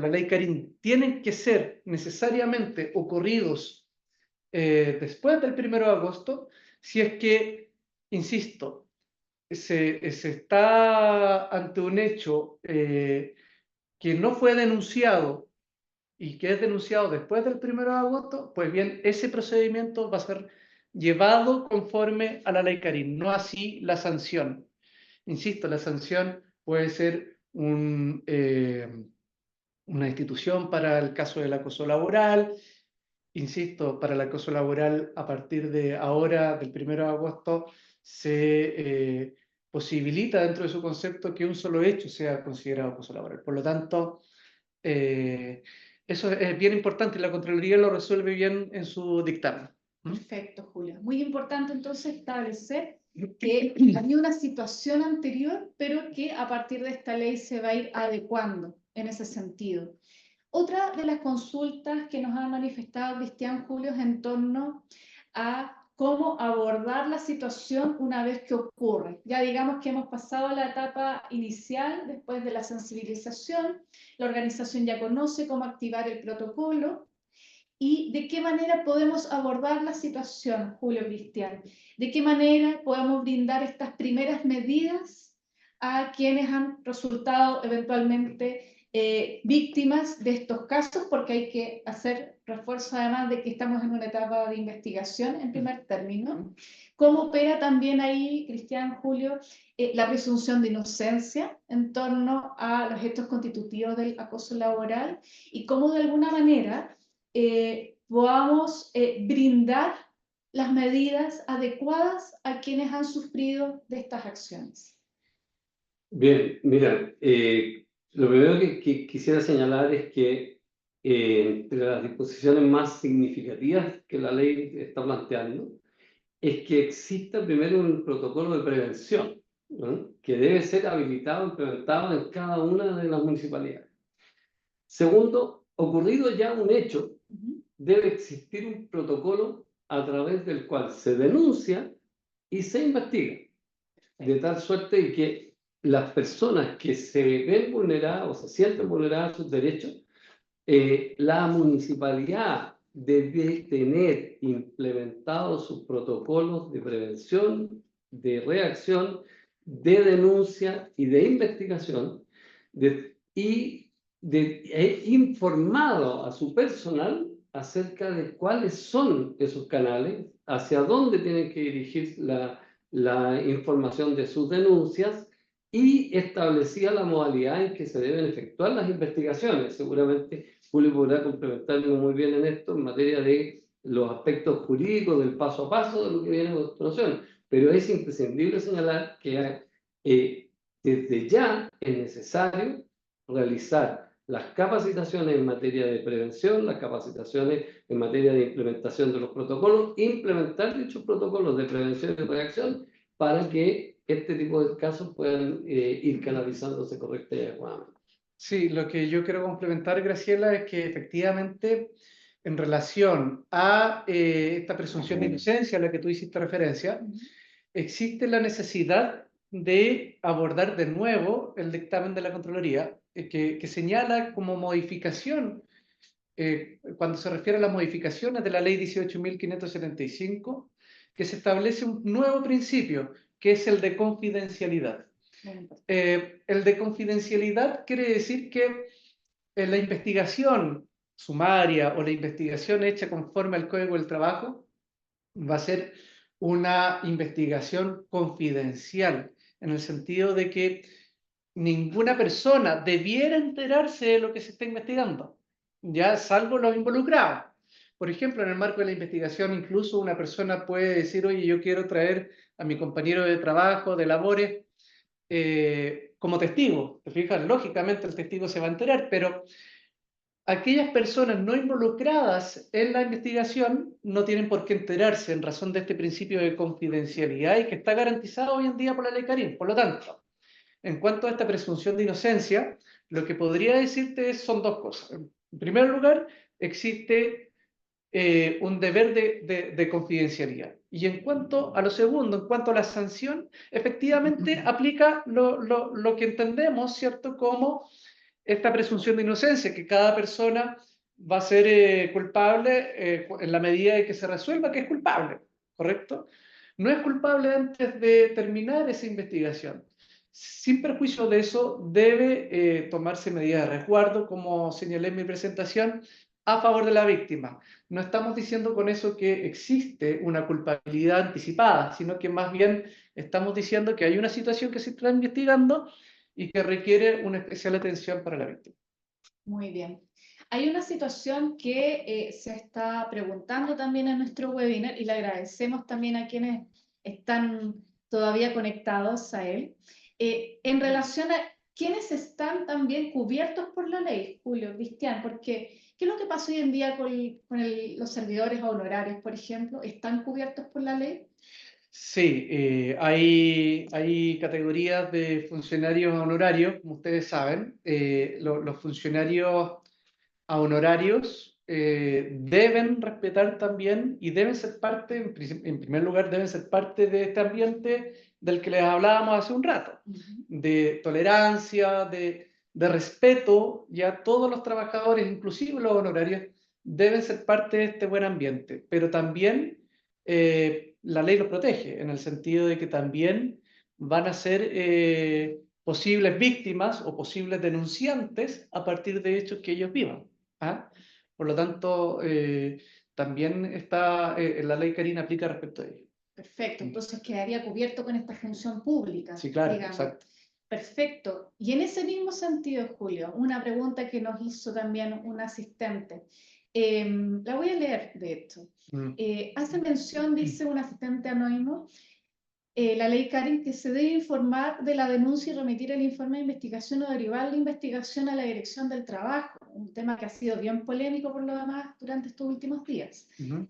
la ley Carín tienen que ser necesariamente ocurridos después del 1 de agosto, si es que, insisto, se está ante un hecho que no fue denunciado y que es denunciado después del 1 de agosto, pues bien, ese procedimiento va a ser llevado conforme a la ley Carín, no así la sanción. Insisto, la sanción puede ser una institución para el caso del acoso laboral. Insisto, para el acoso laboral, a partir de ahora, del 1 de agosto, se posibilita dentro de su concepto que un solo hecho sea considerado acoso laboral. Por lo tanto, eso es bien importante y la Contraloría lo resuelve bien en su dictamen. Perfecto, Julio. Muy importante entonces establecer que había una situación anterior, pero que a partir de esta ley se va a ir adecuando en ese sentido. Otra de las consultas que nos ha manifestado Cristian, Julio, es en torno a cómo abordar la situación una vez que ocurre. Ya digamos que hemos pasado la etapa inicial, después de la sensibilización, la organización ya conoce cómo activar el protocolo. ¿Y de qué manera podemos abordar la situación, Julio Cristian? ¿De qué manera podemos brindar estas primeras medidas a quienes han resultado eventualmente víctimas de estos casos? Porque hay que hacer refuerzo además de que estamos en una etapa de investigación en primer término. ¿Cómo opera también ahí, Cristian, Julio, la presunción de inocencia en torno a los hechos constitutivos del acoso laboral? Y cómo de alguna manera podamos brindar las medidas adecuadas a quienes han sufrido de estas acciones. Bien, mira, lo primero que quisiera señalar es que entre las disposiciones más significativas que la ley está planteando es que exista primero un protocolo de prevención, ¿no?, que debe ser habilitado, implementado en cada una de las municipalidades. Segundo, ocurrido ya un hecho, debe existir un protocolo a través del cual se denuncia y se investiga, de tal suerte que las personas que se ven vulneradas o se sienten vulneradas sus derechos, la municipalidad debe tener implementados sus protocolos de prevención, de reacción, de denuncia y de investigación, informado a su personal acerca de cuáles son esos canales, hacia dónde tienen que dirigir la información de sus denuncias y establecía la modalidad en que se deben efectuar las investigaciones. Seguramente Julio podrá complementarme muy bien en esto, en materia de los aspectos jurídicos, del paso a paso de lo que viene a continuación. Pero es imprescindible señalar que desde ya es necesario realizar las capacitaciones en materia de prevención, las capacitaciones en materia de implementación de los protocolos, implementar dichos protocolos de prevención y de reacción para que este tipo de casos puedan ir canalizándose correctamente y adecuadamente. Sí, lo que yo quiero complementar, Graciela, es que efectivamente en relación a esta presunción de inocencia a la que tú hiciste referencia, existe la necesidad de abordar de nuevo el dictamen de la Contraloría, que señala como modificación, cuando se refiere a las modificaciones de la Ley 18.575, que se establece un nuevo principio, que es el de confidencialidad. El de confidencialidad quiere decir que la investigación sumaria o la investigación hecha conforme al Código del Trabajo va a ser una investigación confidencial, en el sentido de que ninguna persona debiera enterarse de lo que se está investigando, ya salvo los involucrados. Por ejemplo, en el marco de la investigación, incluso una persona puede decir, oye, yo quiero traer a mi compañero de trabajo, de labores, como testigo. ¿Te fijas? Lógicamente el testigo se va a enterar, pero aquellas personas no involucradas en la investigación no tienen por qué enterarse en razón de este principio de confidencialidad y que está garantizado hoy en día por la ley Karim. Por lo tanto, en cuanto a esta presunción de inocencia, lo que podría decirte son dos cosas. En primer lugar, existe un deber de confidencialidad. Y en cuanto a lo segundo, en cuanto a la sanción, efectivamente aplica lo que entendemos, ¿cierto?, como esta presunción de inocencia, que cada persona va a ser culpable en la medida de que se resuelva que es culpable, ¿correcto? No es culpable antes de terminar esa investigación. Sin perjuicio de eso, debe tomarse medidas de resguardo, como señalé en mi presentación, a favor de la víctima. No estamos diciendo con eso que existe una culpabilidad anticipada, sino que más bien estamos diciendo que hay una situación que se está investigando y que requiere una especial atención para la víctima. Muy bien. Hay una situación que se está preguntando también en nuestro webinar y le agradecemos también a quienes están todavía conectados a él. En relación a quienes están también cubiertos por la ley, Julio, Cristian, porque ¿qué es lo que pasa hoy en día los servidores honorarios, por ejemplo? ¿Están cubiertos por la ley? Sí, hay categorías de funcionarios honorarios, como ustedes saben. Los funcionarios a honorarios deben respetar también y deben ser parte, en primer lugar, deben ser parte de este ambiente del que les hablábamos hace un rato, de tolerancia, de respeto. Ya todos los trabajadores, inclusive los honorarios, deben ser parte de este buen ambiente, pero también la ley los protege, en el sentido de que también van a ser posibles víctimas o posibles denunciantes a partir de hechos que ellos vivan. ¿Ah? Por lo tanto, también está, la ley Karina aplica respecto a ello. Perfecto, entonces quedaría cubierto con esta función pública, Sí, claro, digamos. exacto. Perfecto. Y en ese mismo sentido, Julio, una pregunta que nos hizo también un asistente. La voy a leer, de hecho. Hace mención, dice un asistente anónimo, la ley Karen, que se debe informar de la denuncia y remitir el informe de investigación o derivar la investigación a la Dirección del Trabajo, un tema que ha sido bien polémico por lo demás durante estos últimos días.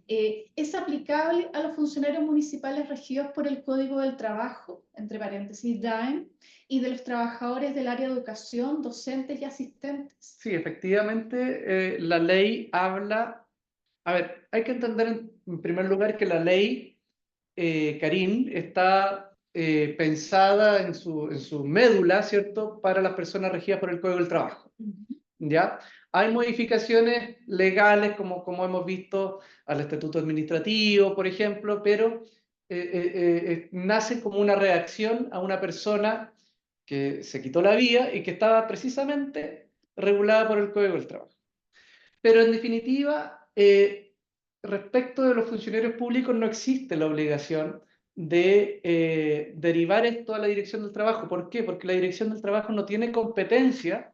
¿Es aplicable a los funcionarios municipales regidos por el Código del Trabajo, entre paréntesis, DAEM, y de los trabajadores del área de educación, docentes y asistentes? Sí, efectivamente, la ley habla... A ver, hay que entender en primer lugar que la ley Karim está pensada en su médula, ¿cierto?, para las personas regidas por el Código del Trabajo. ¿Ya? Hay modificaciones legales, como hemos visto, al estatuto administrativo, por ejemplo, pero nace como una reacción a una persona que se quitó la vida y que estaba precisamente regulada por el Código del Trabajo. Pero en definitiva, respecto de los funcionarios públicos no existe la obligación de derivar esto a la Dirección del Trabajo. ¿Por qué? Porque la Dirección del Trabajo no tiene competencia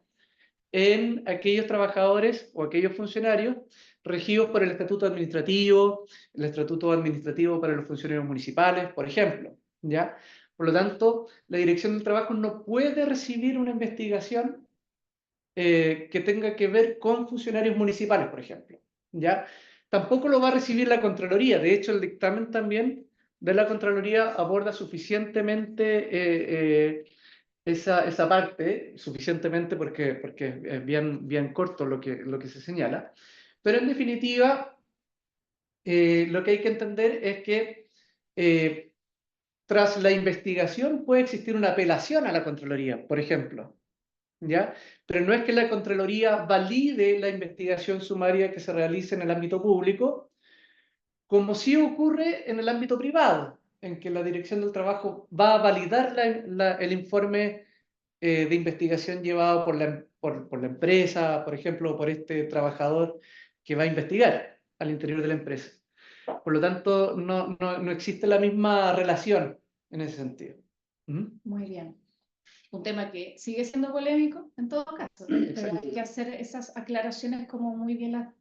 en aquellos trabajadores o aquellos funcionarios regidos por el Estatuto Administrativo, el Estatuto Administrativo para los funcionarios municipales, por ejemplo, ¿ya? Por lo tanto, la Dirección del Trabajo no puede recibir una investigación que tenga que ver con funcionarios municipales, por ejemplo, ¿ya? Tampoco lo va a recibir la Contraloría. De hecho, el dictamen también de la Contraloría aborda suficientemente esa parte, suficientemente porque es bien corto lo que se señala. Pero en definitiva, lo que hay que entender es que tras la investigación puede existir una apelación a la Contraloría, por ejemplo, ¿ya? Pero no es que la Contraloría valide la investigación sumaria que se realice en el ámbito público, como sí ocurre en el ámbito privado, en que la Dirección del Trabajo va a validar el informe de investigación llevado por la empresa, por ejemplo, por este trabajador que va a investigar al interior de la empresa. Por lo tanto, no existe la misma relación en ese sentido. Muy bien. Un tema que sigue siendo polémico en todo caso, pero hay que hacer esas aclaraciones como muy bien las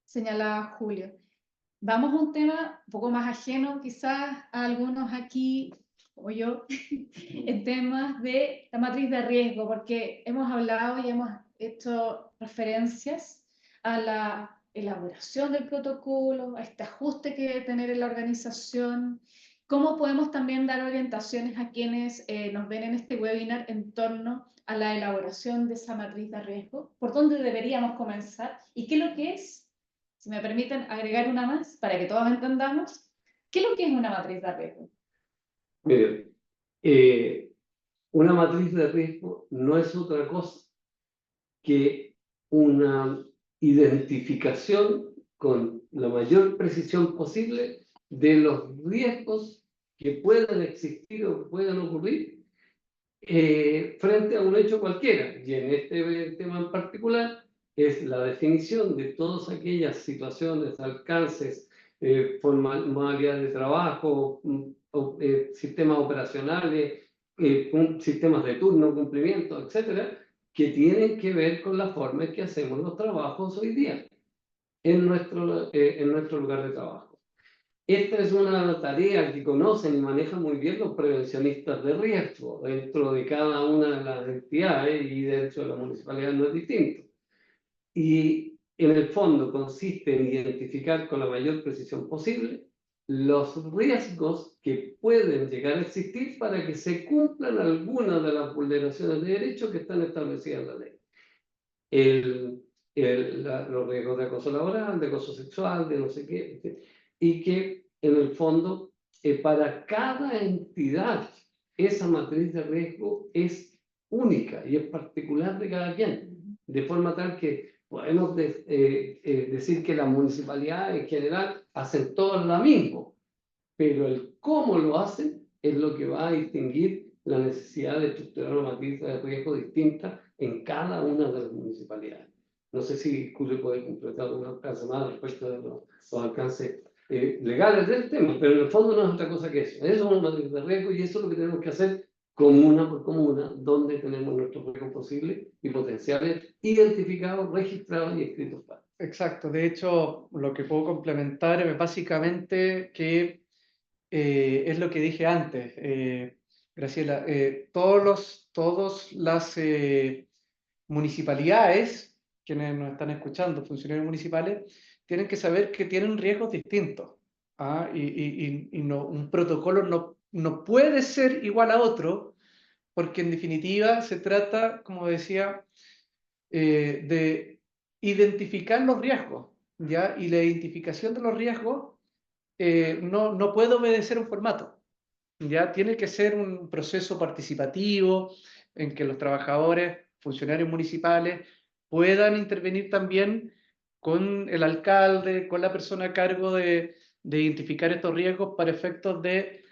señalaba Julio. Vamos a un tema un poco más ajeno quizás a algunos aquí, como yo, en temas de la matriz de riesgo, porque hemos hablado y hemos hecho referencias a la elaboración del protocolo, a este ajuste que debe tener en la organización. ¿Cómo podemos también dar orientaciones a quienes nos ven en este webinar en torno a la elaboración de esa matriz de riesgo? ¿Por dónde deberíamos comenzar? ¿Y qué es lo que es? Si me permiten agregar una más para que todos entendamos, ¿qué es lo que es una matriz de riesgo? Mire, una matriz de riesgo no es otra cosa que una identificación con la mayor precisión posible de los riesgos que puedan existir o puedan ocurrir frente a un hecho cualquiera. Y en este tema en particular es la definición de todas aquellas situaciones, alcances, modalidades de trabajo, sistemas operacionales, sistemas de turno, cumplimiento, etcétera, que tienen que ver con la forma en que hacemos los trabajos hoy día en nuestro lugar de trabajo. Esta es una tarea que conocen y manejan muy bien los prevencionistas de riesgo dentro de cada una de las entidades, y dentro de la municipalidad no es distinto. Y en el fondo consiste en identificar con la mayor precisión posible los riesgos que pueden llegar a existir para que se cumplan algunas de las vulneraciones de derechos que están establecidas en la ley. Los riesgos de acoso laboral, de acoso sexual, de no sé qué, y que en el fondo para cada entidad esa matriz de riesgo es única y es particular de cada quien, de forma tal que podemos decir que las municipalidades en general hacen todo lo mismo, pero el cómo lo hacen es lo que va a distinguir la necesidad de estructurar una matriz de riesgo distinta en cada una de las municipalidades. No sé si Julio puede completar una frase más respecto de los alcances legales del tema, pero en el fondo no es otra cosa que eso. Eso es una matriz de riesgo y eso es lo que tenemos que hacer comuna por comuna, donde tenemos nuestros riesgos posibles y potenciales identificados, registrados y escritos para. Exacto, de hecho, lo que puedo complementar es básicamente que es lo que dije antes, Graciela, todas las municipalidades, quienes nos están escuchando, funcionarios municipales, tienen que saber que tienen riesgos distintos. ¿Ah? Y no, un protocolo no puede ser igual a otro, porque en definitiva se trata, como decía, de identificar los riesgos, ¿ya? Y la identificación de los riesgos no puede obedecer un formato, ¿ya? Tiene que ser un proceso participativo en que los trabajadores, funcionarios municipales, puedan intervenir también con el alcalde, con la persona a cargo de identificar estos riesgos para efectos de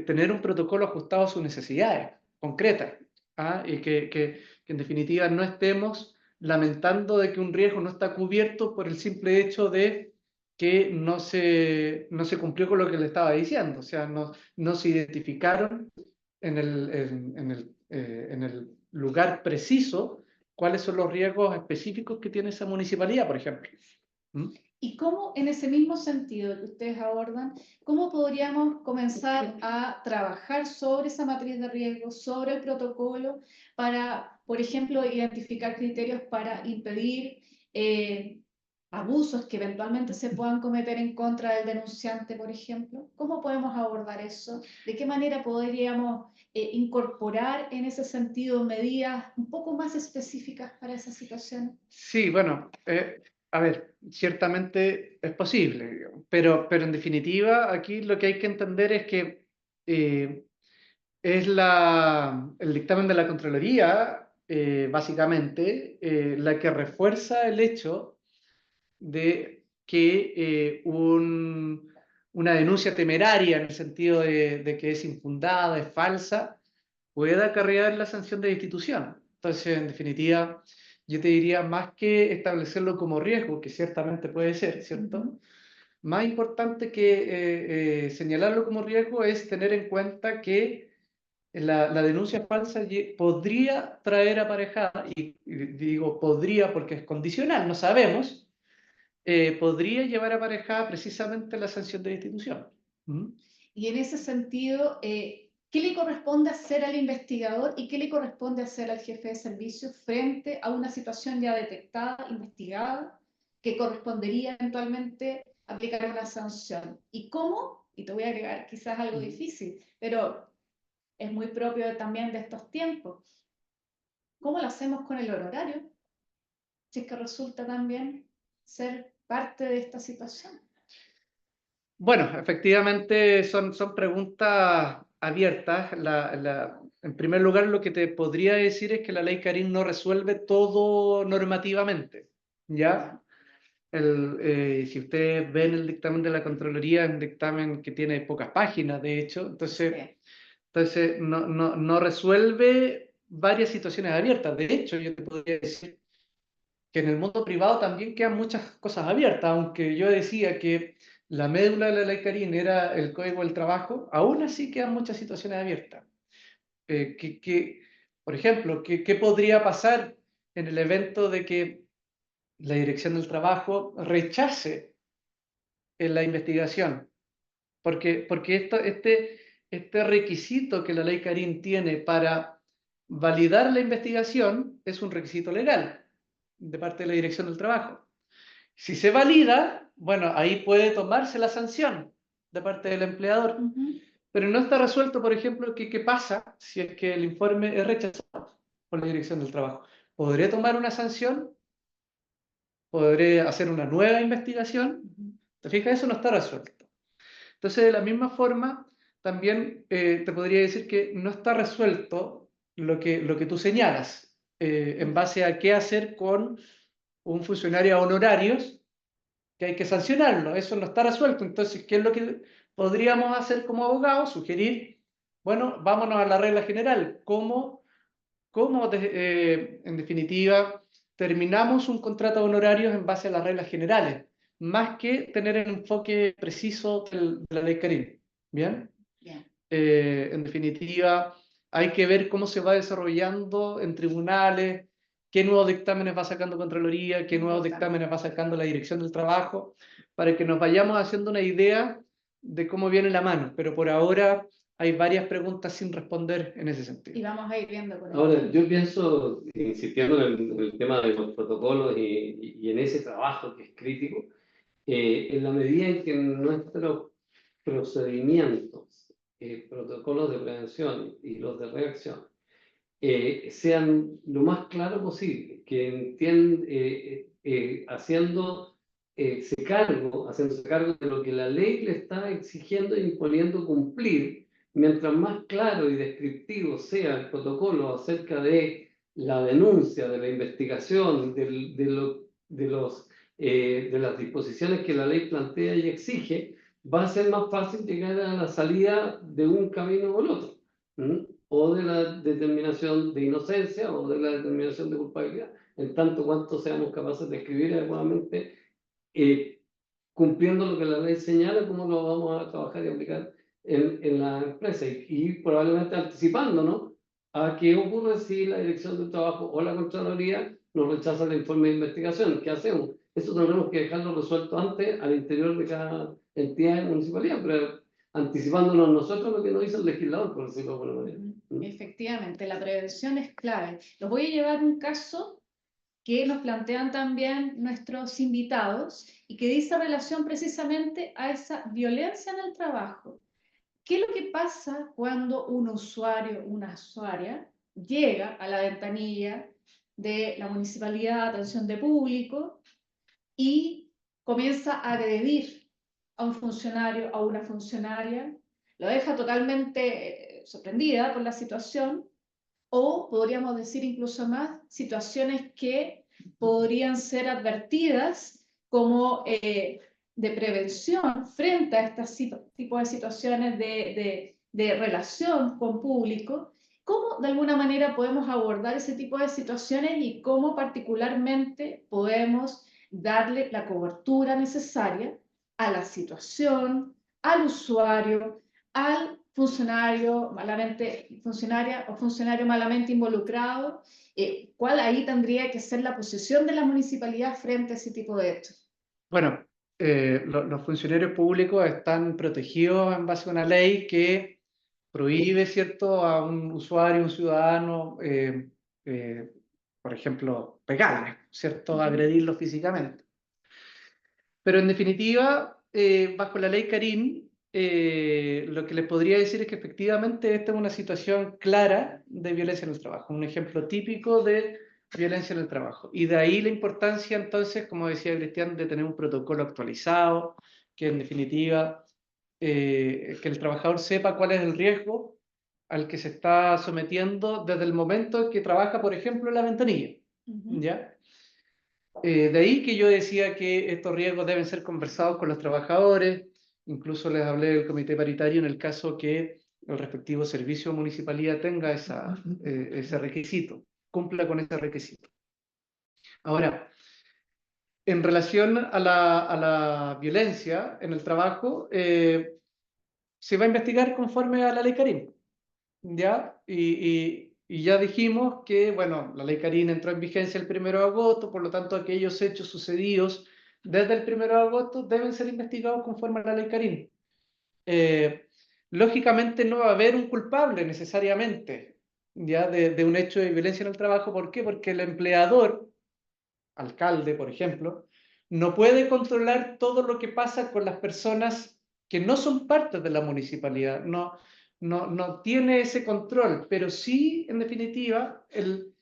tener un protocolo ajustado a sus necesidades concretas. ¿Ah? Y que en definitiva no estemos lamentando de que un riesgo no está cubierto por el simple hecho de que no se cumplió con lo que le estaba diciendo, o sea, no se identificaron en el lugar preciso cuáles son los riesgos específicos que tiene esa municipalidad, por ejemplo. ¿Mm? ¿Y cómo, en ese mismo sentido que ustedes abordan, cómo podríamos comenzar a trabajar sobre esa matriz de riesgo, sobre el protocolo, para, por ejemplo, identificar criterios para impedir abusos que eventualmente se puedan cometer en contra del denunciante, por ejemplo? ¿Cómo podemos abordar eso? ¿De qué manera podríamos incorporar en ese sentido medidas un poco más específicas para esa situación? Sí, bueno, a ver, ciertamente es posible, digamos, pero en definitiva aquí lo que hay que entender es que es el dictamen de la Contraloría, básicamente, la que refuerza el hecho de que una denuncia temeraria, en el sentido de que es infundada, es falsa, pueda acarrear la sanción de destitución. Entonces, en definitiva, yo te diría, más que establecerlo como riesgo, que ciertamente puede ser, ¿cierto? Más importante que señalarlo como riesgo es tener en cuenta que la denuncia falsa podría traer aparejada, y digo podría porque es condicional, no sabemos, podría llevar aparejada precisamente la sanción de destitución. ¿Mm? Y en ese sentido, ¿qué le corresponde hacer al investigador y qué le corresponde hacer al jefe de servicio frente a una situación ya detectada, investigada, que correspondería eventualmente aplicar una sanción? ¿Y cómo? Y te voy a agregar quizás algo difícil, pero es muy propio también de estos tiempos. ¿Cómo lo hacemos con el honorario? Si es que resulta también ser parte de esta situación. Bueno, efectivamente son preguntas abiertas. En primer lugar, lo que te podría decir es que la ley Karim no resuelve todo normativamente, ¿ya? Si ustedes ven el dictamen de la Contraloría, es un dictamen que tiene pocas páginas, de hecho, entonces no resuelve varias situaciones abiertas. De hecho, yo te podría decir que en el mundo privado también quedan muchas cosas abiertas, aunque yo decía que la médula de la ley Karim era el Código del Trabajo, aún así quedan muchas situaciones abiertas. Por ejemplo, ¿qué podría pasar en el evento de que la Dirección del Trabajo rechace la investigación. Porque este requisito que la ley Carín tiene para validar la investigación es un requisito legal de parte de la Dirección del Trabajo. Si se valida, bueno, ahí puede tomarse la sanción de parte del empleador. Pero no está resuelto, por ejemplo, qué pasa si es que el informe es rechazado por la Dirección del Trabajo. ¿Podré tomar una sanción? ¿Podré hacer una nueva investigación? ¿Te fijas? Eso no está resuelto. Entonces, de la misma forma, también te podría decir que no está resuelto lo que tú señalas en base a qué hacer con un funcionario a honorarios, que hay que sancionarlo. Eso no está resuelto. Entonces, ¿qué es lo que podríamos hacer como abogados? Sugerir, bueno, vámonos a la regla general. ¿Cómo en definitiva, terminamos un contrato de honorarios en base a las reglas generales, más que tener el enfoque preciso de la ley Carín? ¿Bien? Bien. En definitiva, hay que ver cómo se va desarrollando en tribunales, qué nuevos dictámenes va sacando Contraloría, qué nuevos dictámenes va sacando la Dirección del Trabajo, para que nos vayamos haciendo una idea de cómo viene la mano. Pero por ahora hay varias preguntas sin responder en ese sentido. Y vamos a ir viendo con Ahora, yo pienso, insistiendo en el tema de los protocolos y en ese trabajo que es crítico, en la medida en que nuestros procedimientos, protocolos de prevención y los de reacción, sean lo más claro posible, que haciéndose cargo de lo que la ley le está exigiendo e imponiendo cumplir. Mientras más claro y descriptivo sea el protocolo acerca de la denuncia, de la investigación, de las disposiciones que la ley plantea y exige, va a ser más fácil llegar a la salida de un camino o el otro. O de la determinación de inocencia o de la determinación de culpabilidad, en tanto cuanto seamos capaces de escribir adecuadamente, cumpliendo lo que la ley señala, cómo lo vamos a trabajar y aplicar en la empresa, y probablemente anticipándonos a qué ocurre si la Dirección del Trabajo o la Contraloría nos rechaza el informe de investigación. ¿Qué hacemos? Eso tendremos que dejarlo resuelto antes al interior de cada entidad y municipalidad, pero anticipándonos nosotros lo que nos dice el legislador, por decirlo de alguna manera. Efectivamente, la prevención es clave. Los voy a llevar un caso que nos plantean también nuestros invitados y que dice relación precisamente a esa violencia en el trabajo. ¿Qué es lo que pasa cuando un usuario, una usuaria, llega a la ventanilla de la Municipalidad de Atención de Público y comienza a agredir a un funcionario, a una funcionaria, lo deja totalmente sorprendida por la situación, o podríamos decir incluso más, situaciones que podrían ser advertidas como de prevención frente a este tipo de situaciones de relación con público? ¿Cómo de alguna manera podemos abordar ese tipo de situaciones y cómo particularmente podemos darle la cobertura necesaria a la situación, al usuario, al funcionaria o funcionario malamente involucrado? ¿Cuál ahí tendría que ser la posición de la municipalidad frente a ese tipo de hechos? Bueno, los funcionarios públicos están protegidos en base a una ley que prohíbe, ¿cierto?, a un usuario, un ciudadano, por ejemplo, pegarle, ¿cierto?, agredirlo físicamente. Pero en definitiva, bajo la ley Carín, lo que les podría decir es que efectivamente esta es una situación clara de violencia en el trabajo, un ejemplo típico de violencia en el trabajo. Y de ahí la importancia, entonces, como decía Cristian, de tener un protocolo actualizado, que en definitiva, que el trabajador sepa cuál es el riesgo al que se está sometiendo desde el momento en que trabaja, por ejemplo, en la ventanilla. ¿Ya? De ahí que yo decía que estos riesgos deben ser conversados con los trabajadores. Incluso les hablé del comité paritario en el caso que el respectivo servicio o municipalidad tenga ese requisito, cumpla con ese requisito. Ahora, en relación a la violencia en el trabajo, se va a investigar conforme a la ley Carín, ¿ya? Y Y ya dijimos que, bueno, la ley Carín entró en vigencia el 1 de agosto, por lo tanto, aquellos hechos sucedidos desde el 1 de agosto deben ser investigados conforme a la ley Carín. Lógicamente no va a haber un culpable necesariamente ya de un hecho de violencia en el trabajo. ¿Por qué? Porque el empleador, alcalde, por ejemplo, no puede controlar todo lo que pasa con las personas que no son parte de la municipalidad. No tiene ese control, pero sí, en definitiva, el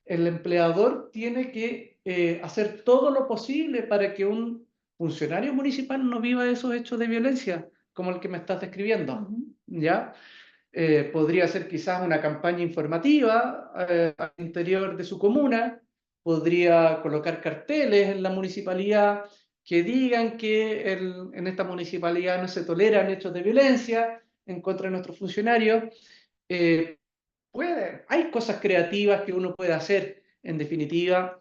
empleador tiene que hacer todo lo posible para que un funcionario municipal no viva esos hechos de violencia como el que me estás describiendo, ¿ya? Podría ser quizás una campaña informativa al interior de su comuna, podría colocar carteles en la municipalidad que digan que en esta municipalidad no se toleran hechos de violencia en contra de nuestros funcionarios. Hay cosas creativas que uno puede hacer, en definitiva,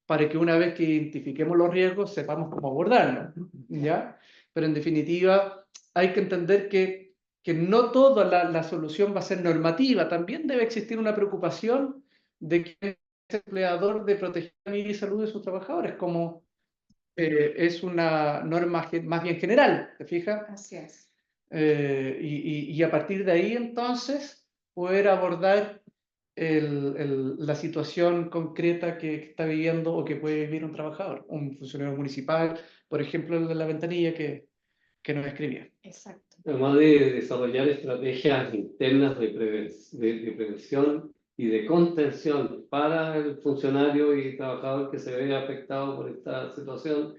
para que una vez que identifiquemos los riesgos sepamos cómo abordarlos, ¿ya? Pero en definitiva hay que entender que no toda la solución va a ser normativa. También debe existir una preocupación de que es empleador de proteger la vida y salud de sus trabajadores, como es una norma más bien general, ¿te fijas? Así es. Y a partir de ahí, entonces, poder abordar la situación concreta que está viviendo o que puede vivir un trabajador, un funcionario municipal, por ejemplo, el de la ventanilla que nos escribía. Exacto. Además de desarrollar estrategias internas de prevención y de contención para el funcionario y trabajador que se ve afectado por esta situación,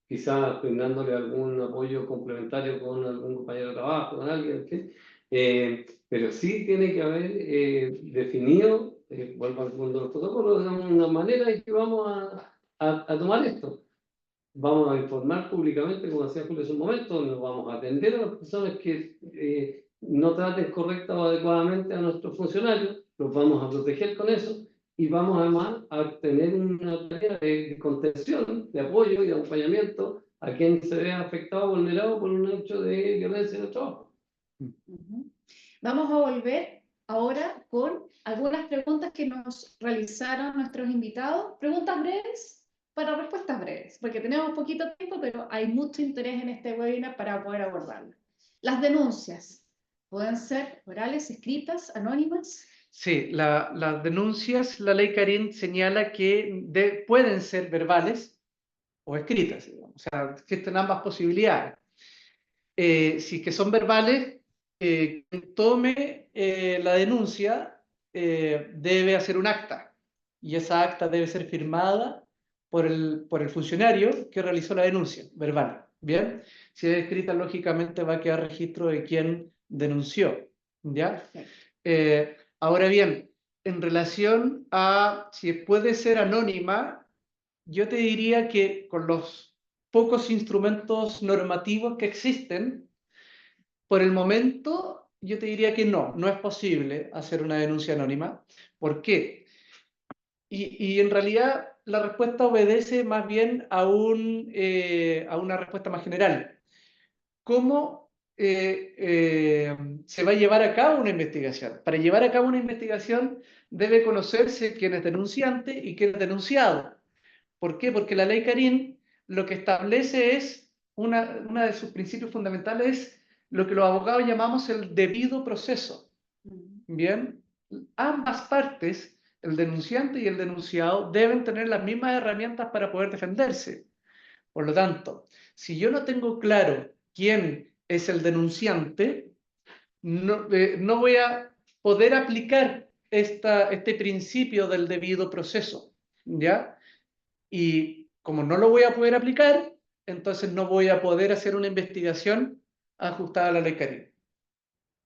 quizás brindándole algún apoyo complementario con algún compañero de trabajo, con alguien, pero sí tiene que haber definido, vuelvo al mundo de los protocolos, de una manera en que vamos a tomar esto. Vamos a informar públicamente, como decía Julio hace un momento, nos vamos a atender a las personas que no traten correcta o adecuadamente a nuestros funcionarios, los vamos a proteger con eso y vamos además a tener una tarea de contención, de apoyo y de acompañamiento a quien se vea afectado o vulnerado por un hecho de violencia en el trabajo. Vamos a volver ahora con algunas preguntas que nos realizaron nuestros invitados. Preguntas breves para respuestas breves, porque tenemos poquito tiempo, pero hay mucho interés en este webinar para poder abordarlo. Las denuncias pueden ser orales, escritas, anónimas. Sí, las denuncias, la ley Carín señala que pueden ser verbales o escritas, digamos. O sea, existen ambas posibilidades. Si que son verbales, quien tome la denuncia debe hacer un acta, y esa acta debe ser firmada por el funcionario que realizó la denuncia verbal. Bien, si es escrita, lógicamente va a quedar registro de quién denunció. ¿Ya? Ahora bien, en relación a si puede ser anónima, yo te diría que con los pocos instrumentos normativos que existen, por el momento yo te diría que no es posible hacer una denuncia anónima. ¿Por qué? Y en realidad la respuesta obedece más bien a una respuesta más general. ¿Cómo se va a llevar a cabo una investigación? Para llevar a cabo una investigación debe conocerse quién es denunciante y quién es denunciado. ¿Por qué? Porque la ley Carín lo que establece es, una de sus principios fundamentales es lo que los abogados llamamos el debido proceso. Bien, ambas partes, el denunciante y el denunciado, deben tener las mismas herramientas para poder defenderse. Por lo tanto, si yo no tengo claro quién es el denunciante, no voy a poder aplicar este principio del debido proceso, ¿ya? Y como no lo voy a poder aplicar, entonces no voy a poder hacer una investigación ajustada a la ley Carín.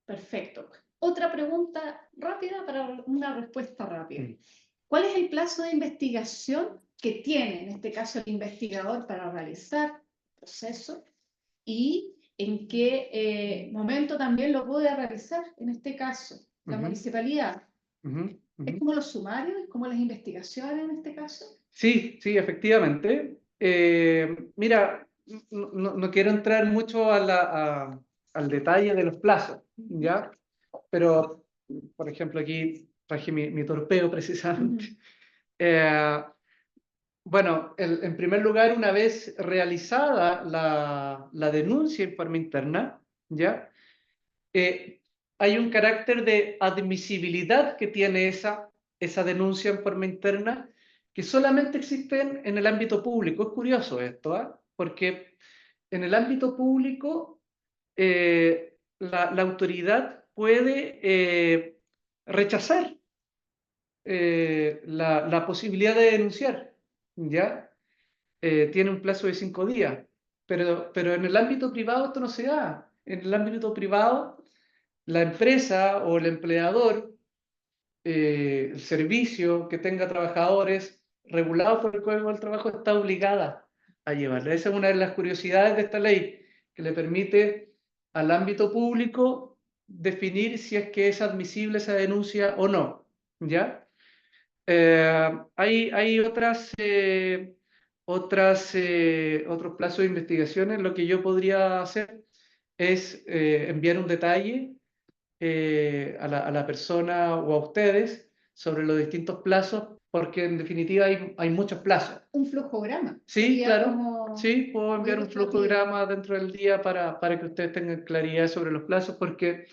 Perfecto. Otra pregunta rápida para una respuesta rápida. ¿Cuál es el plazo de investigación que tiene, en este caso, el investigador para realizar el proceso? ¿Y en qué momento también lo puede realizar, en este caso, la municipalidad? ¿Es como los sumarios, es como las investigaciones en este caso? Sí, efectivamente. Mira, no quiero entrar mucho al detalle de los plazos, ¿ya? Pero, por ejemplo, aquí traje mi torpeo precisamente. Bueno, en primer lugar, una vez realizada la denuncia en forma interna, ¿ya? Hay un carácter de admisibilidad que tiene esa denuncia en forma interna que solamente existe en el ámbito público. Es curioso esto, ¿ah? Porque en el ámbito público la autoridad puede rechazar la posibilidad de denunciar, ¿ya? Tiene un plazo de 5 días, pero en el ámbito privado esto no se da. En el ámbito privado, la empresa o el empleador, el servicio que tenga trabajadores regulados por el Código del Trabajo está obligada a llevarla. Esa es una de las curiosidades de esta ley, que le permite al ámbito público definir si es que es admisible esa denuncia o no, ¿ya? Hay otros plazos de investigaciones. Lo que yo podría hacer es enviar un detalle a la persona o a ustedes sobre los distintos plazos, porque en definitiva hay muchos plazos. Un flujograma. Sí, Sería claro. como Sí, puedo muy enviar un ilustrativo. flujograma dentro del día para que ustedes tengan claridad sobre los plazos, porque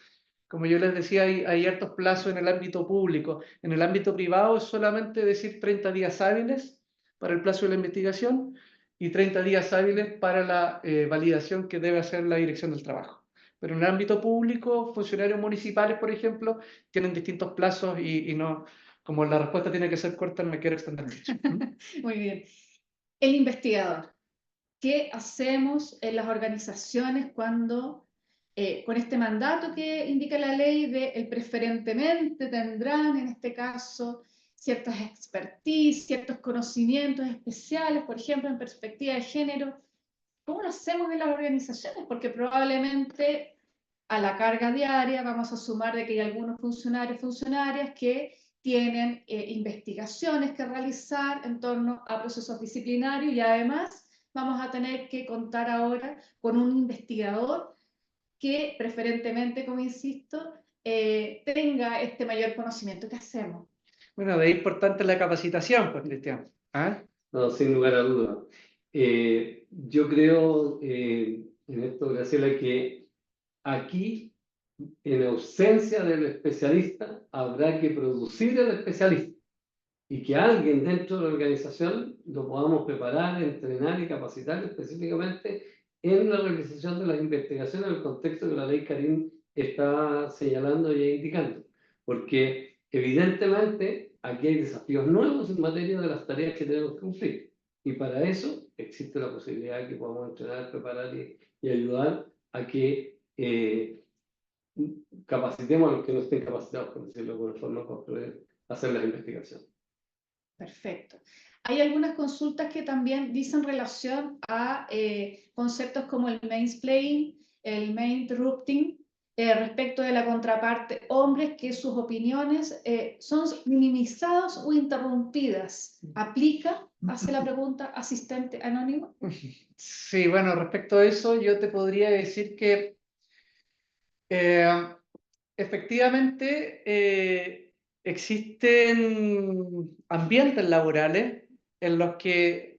como yo les decía, hay hartos plazos en el ámbito público. En el ámbito privado es solamente decir 30 días hábiles para el plazo de la investigación y 30 días hábiles para la validación que debe hacer la Dirección del Trabajo. Pero en el ámbito público, funcionarios municipales, por ejemplo, tienen distintos plazos y no, como la respuesta tiene que ser corta, no me quiero extender mucho. Muy bien. El investigador. ¿Qué hacemos en las organizaciones cuando, con este mandato que indica la ley de el preferentemente tendrán, en este caso, ciertas expertise, ciertos conocimientos especiales, por ejemplo, en perspectiva de género? ¿Cómo lo hacemos en las organizaciones? Porque probablemente a la carga diaria vamos a sumar de que hay algunos funcionarios, funcionarias que tienen investigaciones que realizar en torno a procesos disciplinarios y además vamos a tener que contar ahora con un investigador que preferentemente, como insisto, tenga este mayor conocimiento. ¿Qué hacemos? Bueno, de ahí importante la capacitación, pues, Cristian. ¿Ah? No, sin lugar a dudas. Yo creo, en esto, Graciela, que aquí, en ausencia del especialista, habrá que producir el especialista y que alguien dentro de la organización lo podamos preparar, entrenar y capacitar específicamente en la realización de las investigaciones en el contexto que la ley Karim está señalando y indicando. Porque evidentemente aquí hay desafíos nuevos en materia de las tareas que tenemos que cumplir. Y para eso existe la posibilidad de que podamos entrenar, preparar y ayudar a que capacitemos a los que no estén capacitados, por decirlo de alguna forma, para poder hacer las investigaciones. Perfecto. Hay algunas consultas que también dicen relación a conceptos como el mansplaining, el maninterrupting, respecto de la contraparte, hombres que sus opiniones son minimizadas o interrumpidas. ¿Aplica? Hace la pregunta asistente anónimo. Sí, bueno, respecto a eso, yo te podría decir que efectivamente existen ambientes laborales en los que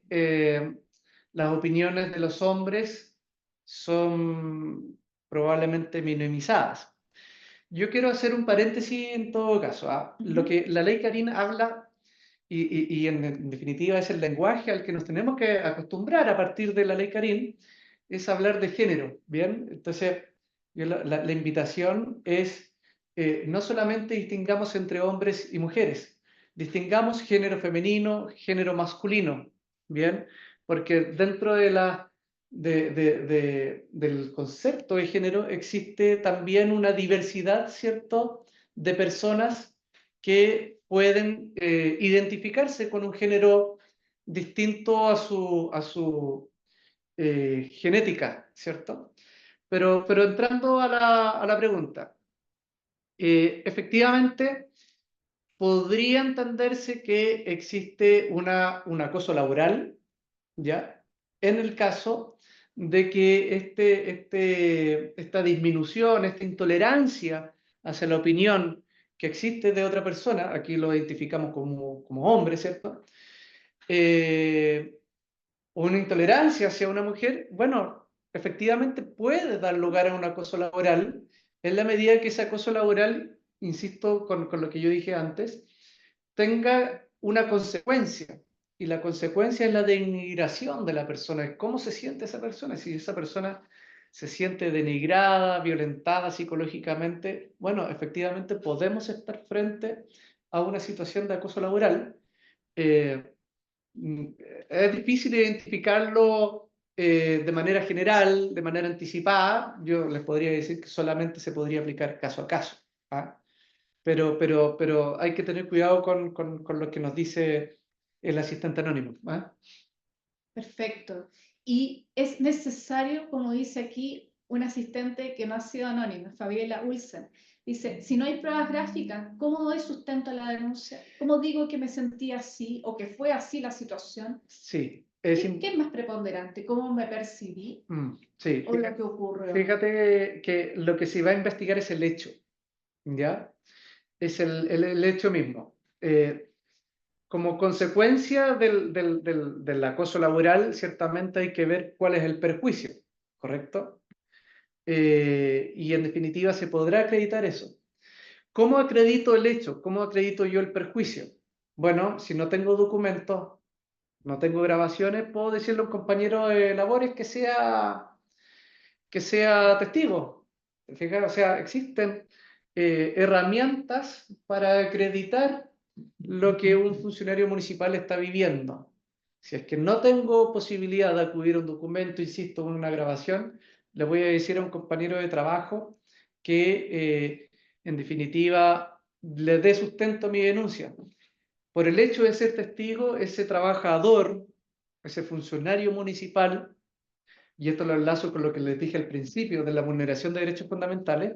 las opiniones de los hombres son probablemente minimizadas. Yo quiero hacer un paréntesis en todo caso. Lo que la ley Karim habla, y en definitiva es el lenguaje al que nos tenemos que acostumbrar a partir de la ley Karim, es hablar de género, ¿bien? Entonces, la invitación es, no solamente distingamos entre hombres y mujeres, distingamos género femenino, género masculino, ¿bien? Porque dentro del concepto de género existe también una diversidad, ¿cierto?, de personas que pueden identificarse con un género distinto a su genética, ¿cierto? Pero entrando a la pregunta, efectivamente podría entenderse que existe un acoso laboral, ¿ya? En el caso de que esta disminución, esta intolerancia hacia la opinión que existe de otra persona, aquí lo identificamos como hombre, ¿cierto? O una intolerancia hacia una mujer, bueno, efectivamente puede dar lugar a un acoso laboral en la medida que ese acoso laboral, insisto con lo que yo dije antes, tenga una consecuencia. Y la consecuencia es la denigración de la persona. ¿Cómo se siente esa persona? Si esa persona se siente denigrada, violentada psicológicamente, bueno, efectivamente podemos estar frente a una situación de acoso laboral. Eh, es difícil identificarlo de manera general, de manera anticipada. Yo les podría decir que solamente se podría aplicar caso a caso. ¿Ah? Pero hay que tener cuidado con lo que nos dice el asistente anónimo. ¿Ah? Perfecto. Y es necesario, como dice aquí, un asistente que no ha sido anónimo, Fabiola Ulsen. Dice, si no hay pruebas gráficas, ¿cómo doy sustento a la denuncia? ¿Cómo digo que me sentí así o que fue así la situación? Sí, ¿Qué es más preponderante? ¿Cómo me percibí sí, o lo que ocurrió? fíjate que lo que se va a investigar es el hecho, ¿ya? Es el hecho mismo. Como consecuencia del acoso laboral, ciertamente hay que ver cuál es el perjuicio, ¿correcto? Y en definitiva se podrá acreditar eso. ¿Cómo acredito el hecho? ¿Cómo acredito yo el perjuicio? Bueno, si no tengo documentos, no tengo grabaciones, puedo decirle a un compañero de labores que sea testigo. Fíjate, o sea, existen herramientas para acreditar lo que un funcionario municipal está viviendo. Si es que no tengo posibilidad de acudir a un documento, insisto, en una grabación, le voy a decir a un compañero de trabajo que, en definitiva, le dé sustento a mi denuncia. Por el hecho de ser testigo, ese trabajador, ese funcionario municipal, y esto lo enlazo con lo que les dije al principio de la vulneración de derechos fundamentales,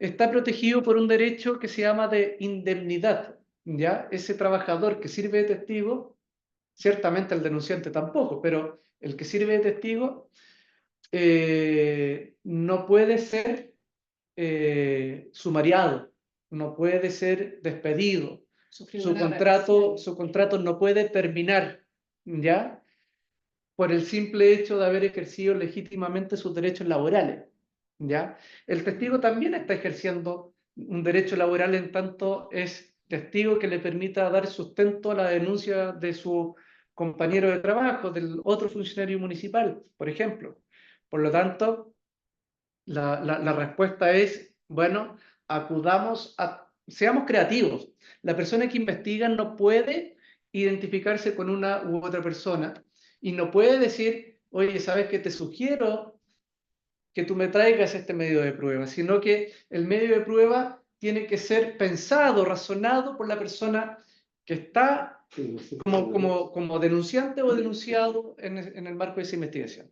está protegido por un derecho que se llama de indemnidad. ¿Ya? Ese trabajador que sirve de testigo, ciertamente el denunciante tampoco, pero el que sirve de testigo no puede ser sumariado, no puede ser despedido, su contrato no puede terminar, ¿ya? Por el simple hecho de haber ejercido legítimamente sus derechos laborales, ¿ya? El testigo también está ejerciendo un derecho laboral en tanto es testigo que le permita dar sustento a la denuncia de su compañero de trabajo, del otro funcionario municipal, por ejemplo. Por lo tanto, la respuesta es, bueno, seamos creativos. La persona que investiga no puede identificarse con una u otra persona y no puede decir, oye, ¿sabes qué? Te sugiero que tú me traigas este medio de prueba, sino que el medio de prueba tiene que ser pensado, razonado por la persona que está como denunciante o denunciado en el marco de esa investigación.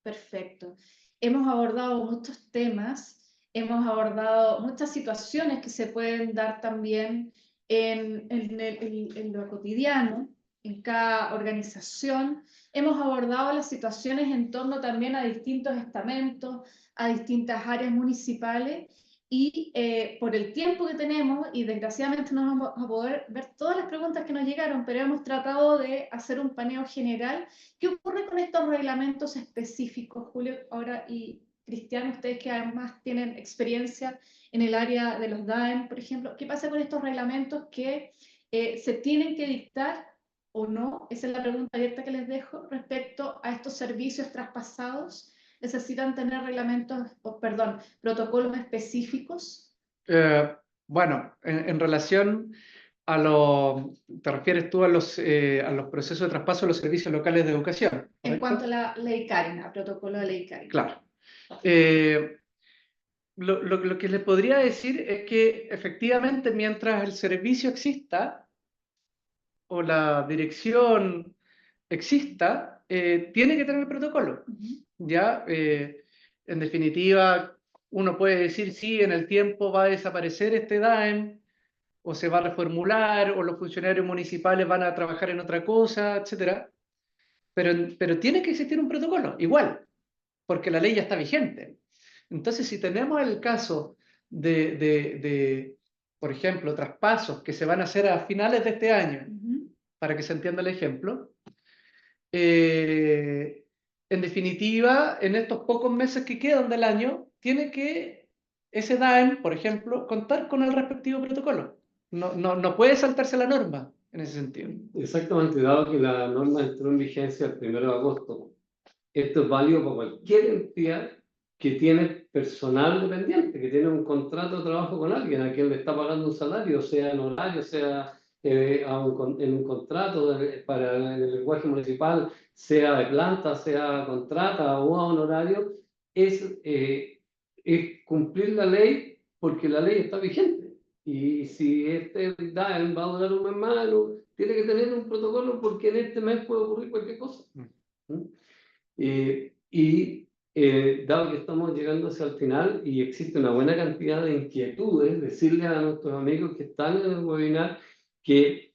Perfecto. Hemos abordado muchos temas, hemos abordado muchas situaciones que se pueden dar también en lo cotidiano, en cada organización. Hemos abordado las situaciones en torno también a distintos estamentos, a distintas áreas municipales y por el tiempo que tenemos, y desgraciadamente no vamos a poder ver todas las preguntas que nos llegaron, pero hemos tratado de hacer un paneo general. ¿Qué ocurre con estos reglamentos específicos, Julio? Ahora, y Cristian, ustedes que además tienen experiencia en el área de los DAEM, por ejemplo, ¿qué pasa con estos reglamentos que se tienen que dictar o no? Esa es la pregunta abierta que les dejo respecto a estos servicios traspasados. ¿Necesitan tener reglamentos, perdón, protocolos específicos? Bueno, en relación a ¿te refieres tú a los procesos de traspaso de los servicios locales de educación? ¿Correcto? En cuanto a la ley Karen, a protocolo de ley Karen. Claro. Lo que les podría decir es que efectivamente mientras el servicio exista o la dirección exista, tiene que tener protocolo. ¿Ya? En definitiva, uno puede decir, sí, en el tiempo va a desaparecer este DAEM, o se va a reformular, o los funcionarios municipales van a trabajar en otra cosa, etc. Pero tiene que existir un protocolo, igual, porque la ley ya está vigente. Entonces, si tenemos el caso por por ejemplo, traspasos que se van a hacer a finales de este año, Ujú. para que se entienda el ejemplo, en definitiva, en estos pocos meses que quedan del año, tiene que ese DAEM, por ejemplo, contar con el respectivo protocolo. No puede saltarse la norma en ese sentido. Exactamente, dado que la norma entró en vigencia el 1 de agosto, esto es válido para cualquier entidad que tiene personal dependiente, que tiene un contrato de trabajo con alguien, a quien le está pagando un salario, sea en horario, sea en un contrato para el lenguaje municipal, sea de planta, sea contrata o a honorario, es cumplir la ley porque la ley está vigente. Y si este DAEM va a durar un mes más, tiene que tener un protocolo porque en este mes puede ocurrir cualquier cosa. ¿Mm? Dado que estamos llegando hacia el final y existe una buena cantidad de inquietudes, decirle a nuestros amigos que están en el webinar que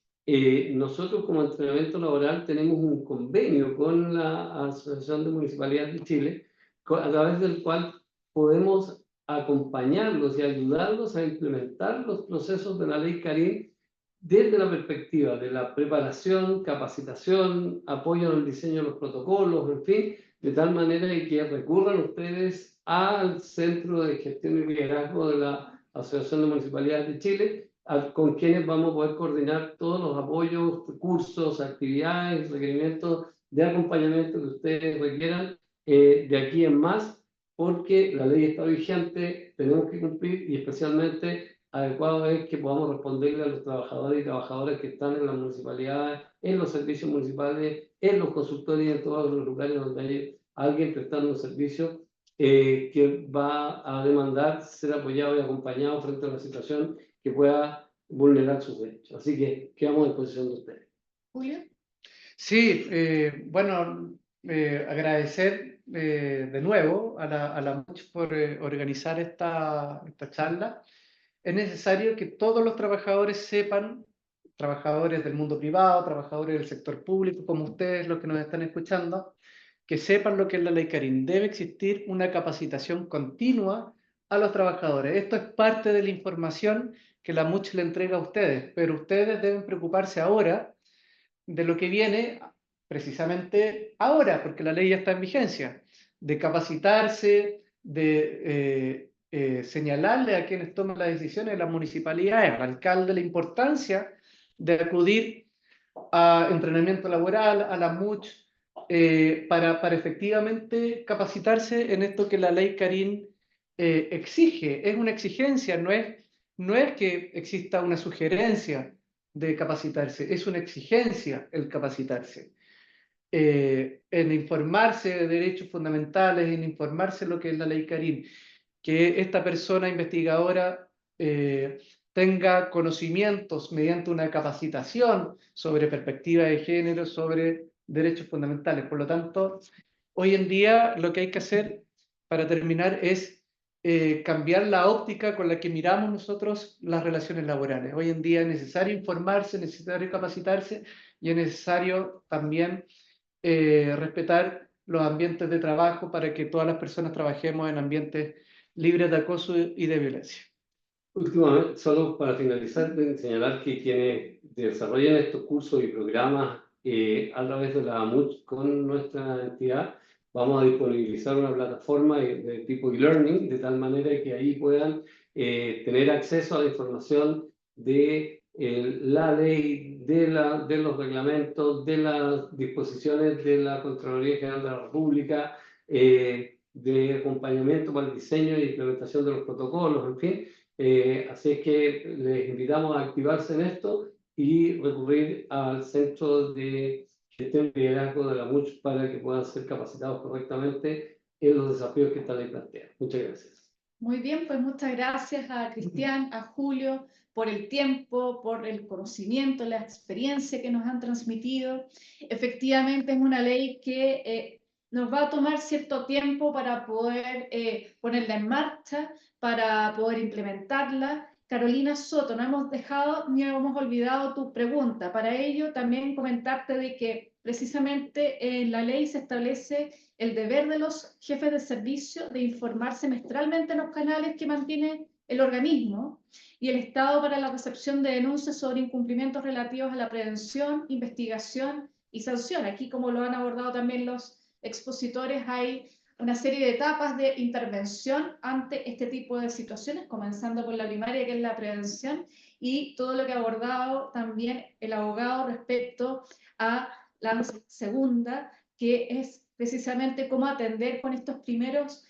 nosotros como entrenamiento laboral tenemos un convenio con la Asociación de Municipalidades de Chile, a través del cual podemos acompañarlos y ayudarlos a implementar los procesos de la ley Carín desde la perspectiva de la preparación, capacitación, apoyo en el diseño de los protocolos, en fin, de tal manera que recurran ustedes al Centro de Gestión y Liderazgo de la Asociación de Municipalidades de Chile, con quienes vamos a poder coordinar todos los apoyos, cursos, actividades, requerimientos de acompañamiento que ustedes requieran de aquí en más, porque la ley está vigente, tenemos que cumplir y especialmente adecuado es que podamos responderle a los trabajadores y trabajadoras que están en las municipalidades, en los servicios municipales, en los consultorios y en todos los lugares donde hay alguien prestando un servicio que va a demandar ser apoyado y acompañado frente a una situación que pueda vulnerar sus derechos. Así que quedamos en posición de ustedes. Julio. Sí, bueno, agradecer de nuevo a la MUCH por organizar esta charla. Es necesario que todos los trabajadores sepan, trabajadores del mundo privado, trabajadores del sector público, como ustedes los que nos están escuchando, que sepan lo que es la ley Carín. Debe existir una capacitación continua a los trabajadores. Esto es parte de la información que la MUCH le entrega a ustedes, pero ustedes deben preocuparse ahora de lo que viene precisamente ahora, porque la ley ya está en vigencia, de capacitarse, de señalarle a quienes toman las decisiones de las municipalidades, al alcalde, la importancia de acudir a entrenamiento laboral, a la MUCH, para efectivamente capacitarse en esto que la ley Carín exige. Es una exigencia, no es que exista una sugerencia de capacitarse, es una exigencia el capacitarse. En informarse de derechos fundamentales, en informarse lo que es la ley Carín, que esta persona investigadora tenga conocimientos mediante una capacitación sobre perspectiva de género, sobre derechos fundamentales. Por lo tanto, hoy en día lo que hay que hacer para terminar es cambiar la óptica con la que miramos nosotros las relaciones laborales. Hoy en día es necesario informarse, es necesario capacitarse y es necesario también respetar los ambientes de trabajo para que todas las personas trabajemos en ambientes libres de acoso y de violencia. Últimamente, solo para finalizar, señalar que quienes desarrollan estos cursos y programas a través de la MUCH con nuestra entidad, vamos a disponibilizar una plataforma de tipo e-learning, de tal manera que ahí puedan tener acceso a la información de la ley, de los reglamentos, de las disposiciones de la Contraloría General de la República, de acompañamiento para el diseño y implementación de los protocolos, en fin. Así es que les invitamos a activarse en esto y recurrir al Centro de Gestión y Liderazgo de la MUCH para que puedan ser capacitados correctamente en los desafíos que esta ley plantea. Muchas gracias. Muy bien, pues muchas gracias a Cristian, a Julio, por el tiempo, por el conocimiento, la experiencia que nos han transmitido. Efectivamente es una ley que nos va a tomar cierto tiempo para poder ponerla en marcha, para poder implementarla. Carolina Soto, no hemos dejado ni hemos olvidado tu pregunta. Para ello, también comentarte de que precisamente en la ley se establece el deber de los jefes de servicio de informar semestralmente en los canales que mantiene el organismo y el Estado para la recepción de denuncias sobre incumplimientos relativos a la prevención, investigación y sanción. Aquí, como lo han abordado también los expositores, hay una serie de etapas de intervención ante este tipo de situaciones, comenzando por la primaria, que es la prevención, y todo lo que ha abordado también el abogado respecto a la segunda, que es precisamente cómo atender con estos primeros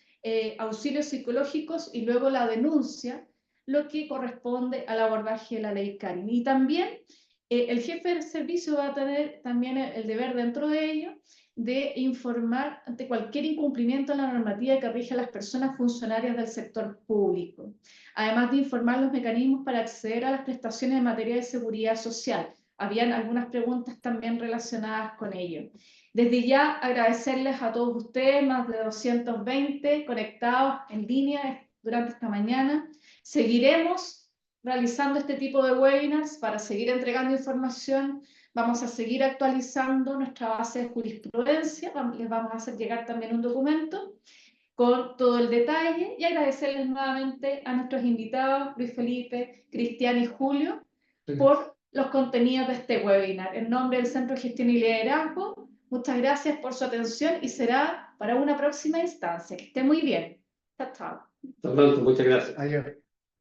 auxilios psicológicos y luego la denuncia, lo que corresponde al abordaje de la ley Karin. Y también el jefe del servicio va a tener también el deber dentro de ello de informar ante cualquier incumplimiento de la normativa que rige a las personas funcionarias del sector público, además de informar los mecanismos para acceder a las prestaciones en materia de seguridad social. Habían algunas preguntas también relacionadas con ello. Desde ya agradecerles a todos ustedes, más de 220 conectados en línea durante esta mañana. Seguiremos realizando este tipo de webinars para seguir entregando información. Vamos a seguir actualizando nuestra base de jurisprudencia. Les vamos a hacer llegar también un documento con todo el detalle y agradecerles nuevamente a nuestros invitados, Luis Felipe, Cristian y Julio, por los contenidos de este webinar. En nombre del Centro de Gestión y Liderazgo, muchas gracias por su atención y será para una próxima instancia. Que esté muy bien. Chao, chao. Hasta pronto, muchas gracias. Adiós.